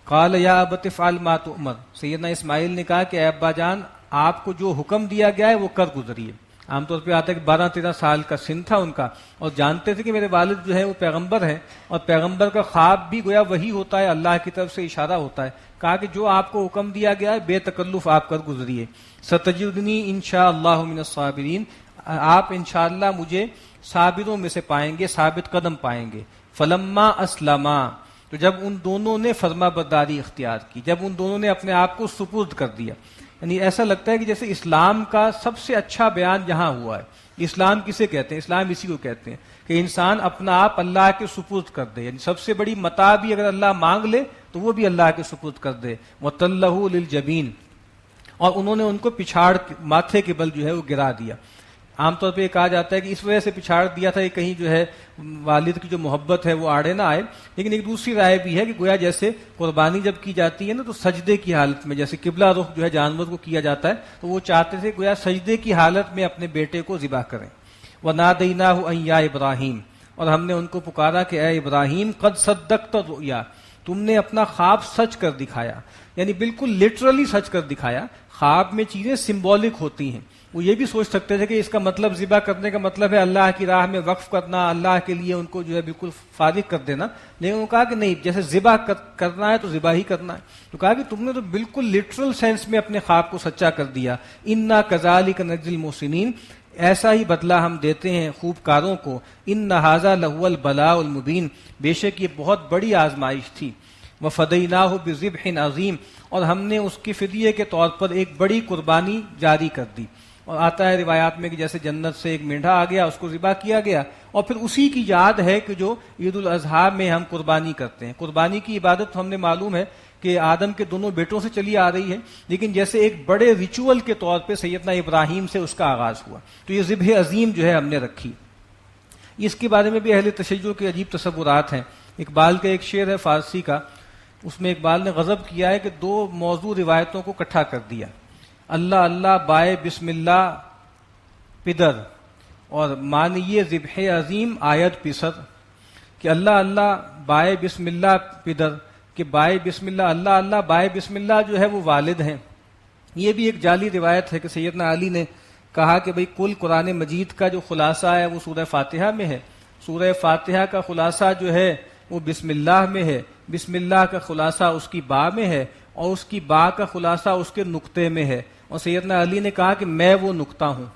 قال یا ابت افعل ما تؤمر، سیدنا اسماعیل نے کہا کہ اے ابا جان آپ کو جو حکم دیا گیا ہے وہ کر گزریے۔ عام طور پہ آتا ہے کہ 12-13 سال کا سن تھا ان کا، اور جانتے تھے کہ میرے والد جو ہے وہ پیغمبر ہیں، اور پیغمبر کا خواب بھی گویا وہی ہوتا ہے، اللہ کی طرف سے اشارہ ہوتا ہے۔ کہا کہ جو آپ کو حکم دیا گیا ہے بے تکلف آپ کر گزریے۔ ستجدنی انشاءاللہ من الصابرین، آپ انشاءاللہ مجھے صابروں میں سے پائیں گے، ثابت قدم پائیں گے۔ فلما اسلما، تو جب ان دونوں نے فرما برداری اختیار کی، جب ان دونوں نے اپنے آپ کو سپرد کر دیا، یعنی ایسا لگتا ہے کہ جیسے اسلام کا سب سے اچھا بیان یہاں ہوا ہے۔ اسلام کسے کہتے ہیں؟ اسلام اسی کو کہتے ہیں کہ انسان اپنا آپ اللہ کے سپرد کر دے، یعنی سب سے بڑی متاع بھی اگر اللہ مانگ لے تو وہ بھی اللہ کے سپرد کر دے۔ وَتَلَّهُ لِلْجَبِينِ، اور انہوں نے ان کو پچھاڑ ماتھے کے بل جو ہے وہ گرا دیا۔ عام طور پہ یہ کہا جاتا ہے کہ اس وجہ سے پچھاڑ دیا تھا کہ کہیں جو ہے والد کی جو محبت ہے وہ آڑے نہ آئے، لیکن ایک دوسری رائے بھی ہے کہ گویا جیسے قربانی جب کی جاتی ہے نا تو سجدے کی حالت میں، جیسے قبلہ رخ جو ہے جانور کو کیا جاتا ہے، تو وہ چاہتے تھے گویا سجدے کی حالت میں اپنے بیٹے کو ذبح کریں۔ وَنَادَيْنَاهُ أَن يَا إِبْرَاهِيمُ، اور ہم نے ان کو پکارا کہ اے ابراہیم قد صدقت الرؤیا، تم نے اپنا خواب سچ کر دکھایا، یعنی بالکل لٹرلی سچ کر دکھایا۔ خواب میں چیزیں سمبولک ہوتی ہیں، وہ یہ بھی سوچ سکتے تھے کہ اس کا مطلب ذبح کرنے کا مطلب ہے اللہ کی راہ میں وقف کرنا، اللہ کے لیے ان کو جو ہے بالکل فارغ کر دینا، لیکن انہوں نے کہا کہ نہیں، جیسے ذبح کرنا ہے تو ذبح ہی کرنا ہے۔ تو کہا کہ تم نے تو بالکل لٹرل سینس میں اپنے خواب کو سچا کر دیا۔ انا کذالک نجزی المحسنین، ایسا ہی بدلہ ہم دیتے ہیں خوب کاروں کو۔ ان ھذا لہو البلاء المبین، بے شک یہ بہت بڑی آزمائش تھی۔ وفدیناہ بذبح عظیم، اور ہم نے اس کے فدیے کے طور پر ایک بڑی قربانی جاری کر دی۔ اور آتا ہے روایات میں کہ جیسے جنت سے ایک مینڈھا آ گیا، اس کو ذبح کیا گیا، اور پھر اسی کی یاد ہے کہ جو عید الاضحیٰ میں ہم قربانی کرتے ہیں۔ قربانی کی عبادت تو ہم نے معلوم ہے کہ آدم کے دونوں بیٹوں سے چلی آ رہی ہے، لیکن جیسے ایک بڑے ریچول کے طور پہ سیدنا ابراہیم سے اس کا آغاز ہوا، تو یہ ذبح عظیم جو ہے ہم نے رکھی۔ اس کے بارے میں بھی اہل تشیع کے عجیب تصورات ہیں۔ اقبال کا ایک شعر ہے فارسی کا، اس میں اقبال نے غضب کیا ہے کہ دو موضوع روایتوں کو اکٹھا کر دیا، اللہ اللہ بائے بسم اللہ پدر اور مانیے ذبح عظیم آیت پسر، کہ اللہ اللہ بائے بسم اللہ پدر، کہ بائے بسم اللہ، اللہ اللہ بائے بسم اللہ جو ہے وہ والد ہیں۔ یہ بھی ایک جعلی روایت ہے کہ سیدنا علی نے کہا کہ بھئی کل قرآن مجید کا جو خلاصہ ہے وہ سورہ فاتحہ میں ہے، سورہ فاتحہ کا خلاصہ جو ہے وہ بسم اللہ میں ہے، بسم اللہ کا خلاصہ اس کی با میں ہے، اور اس کی با کا خلاصہ اس کے نقطے میں ہے، اور سیدنا علی نے کہا کہ میں وہ نقطہ ہوں۔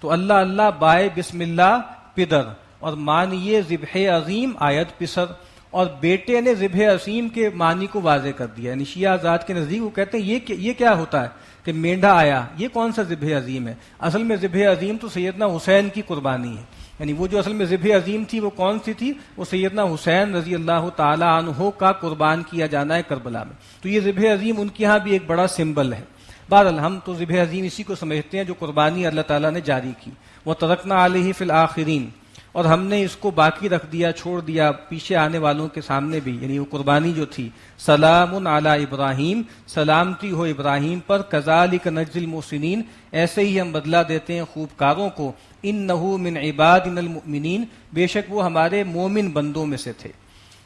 تو اللہ اللہ بائے بسم اللہ پدر اور مانیے ذبح عظیم آیت پسر، اور بیٹے نے ذبح عظیم کے معنی کو واضح کر دیا۔ یعنی شیعہ حضرات کے نزدیک وہ کہتے ہیں یہ کیا ہوتا ہے کہ مینڈھا آیا، یہ کون سا ذبح عظیم ہے؟ اصل میں ذبح عظیم تو سیدنا حسین کی قربانی ہے، یعنی وہ جو اصل میں ذبح عظیم تھی وہ کون سی تھی؟ وہ سیدنا حسین رضی اللہ تعالی عنہ کا قربان کیا جانا ہے کربلا میں۔ تو یہ ذبح عظیم ان کے ہاں بھی ایک بڑا سمبل ہے۔ بہرحال ہم تو ذبح عظیم اسی کو سمجھتے ہیں جو قربانی اللہ تعالیٰ نے جاری کی۔ وَتَرَكْنَا عَلَيْهِ فِي الْآخِرِينَ، اور ہم نے اس کو باقی رکھ دیا، چھوڑ دیا پیچھے آنے والوں کے سامنے بھی، یعنی وہ قربانی جو تھی۔ سلام علی ابراہیم، سلامتی ہو ابراہیم پر، کذالک نجزی المحسنین، ایسے ہی ہم بدلہ دیتے ہیں خوب کاروں کو۔ انہ من عبادنا المؤمنین، بے شک وہ ہمارے مومن بندوں میں سے تھے۔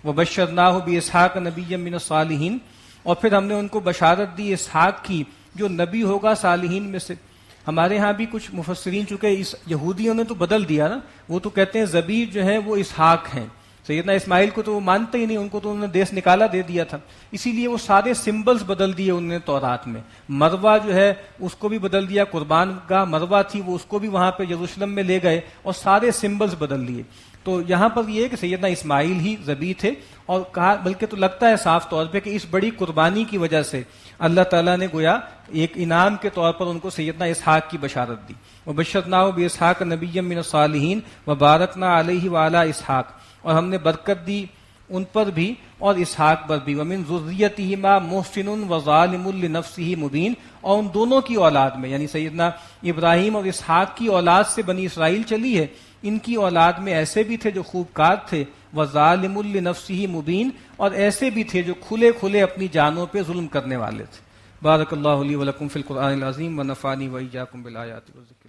وبشرناہ باسحاق نبیا من الصالحین، اور پھر ہم نے ان کو بشارت دی اسحاق کی جو نبی ہوگا صالحین میں سے۔ ہمارے ہاں بھی کچھ مفسرین، چونکہ اس یہودیوں نے تو بدل دیا نا، وہ تو کہتے ہیں ذبیح جو ہے وہ اسحاق ہیں، سیدنا اسماعیل کو تو وہ مانتے ہی نہیں، ان کو تو انہوں نے دیس نکالا دے دیا تھا، اسی لیے وہ سارے سمبلز بدل دیے انہوں نے تورات میں۔ مروہ جو ہے اس کو بھی بدل دیا، قربان گاہ مروہ تھی وہ اس کو بھی وہاں پہ یروشلم میں لے گئے اور سارے سمبلز بدل لیے۔ تو یہاں پر یہ کہ سیدنا اسماعیل ہی ذبیح تھے، اور کہا بلکہ تو لگتا ہے صاف طور پہ کہ اس بڑی قربانی کی وجہ سے اللہ تعالیٰ نے گویا ایک انعام کے طور پر ان کو سیدنا اسحاق کی بشارت دی۔ وبشرناہ باسحاق نبیا من الصالحین وبارکنا علیہ وعلی اسحاق، اور ہم نے برکت دی ان پر بھی اور اسحاق پر بھی۔ ومن ذریتہما محسن وظالم لنفسہ مبین، اور ان دونوں کی اولاد میں، یعنی سیدنا ابراہیم اور اسحاق کی اولاد سے بنی اسرائیل چلی ہے، ان کی اولاد میں ایسے بھی تھے جو خوب کار تھے، وظالم لنفسہ مبین، اور ایسے بھی تھے جو کھلے کھلے اپنی جانوں پہ ظلم کرنے والے تھے۔ بارک اللہ لی ولکم فی القرآن العظیم ونفعنی وإیاکم بالآیات والذکر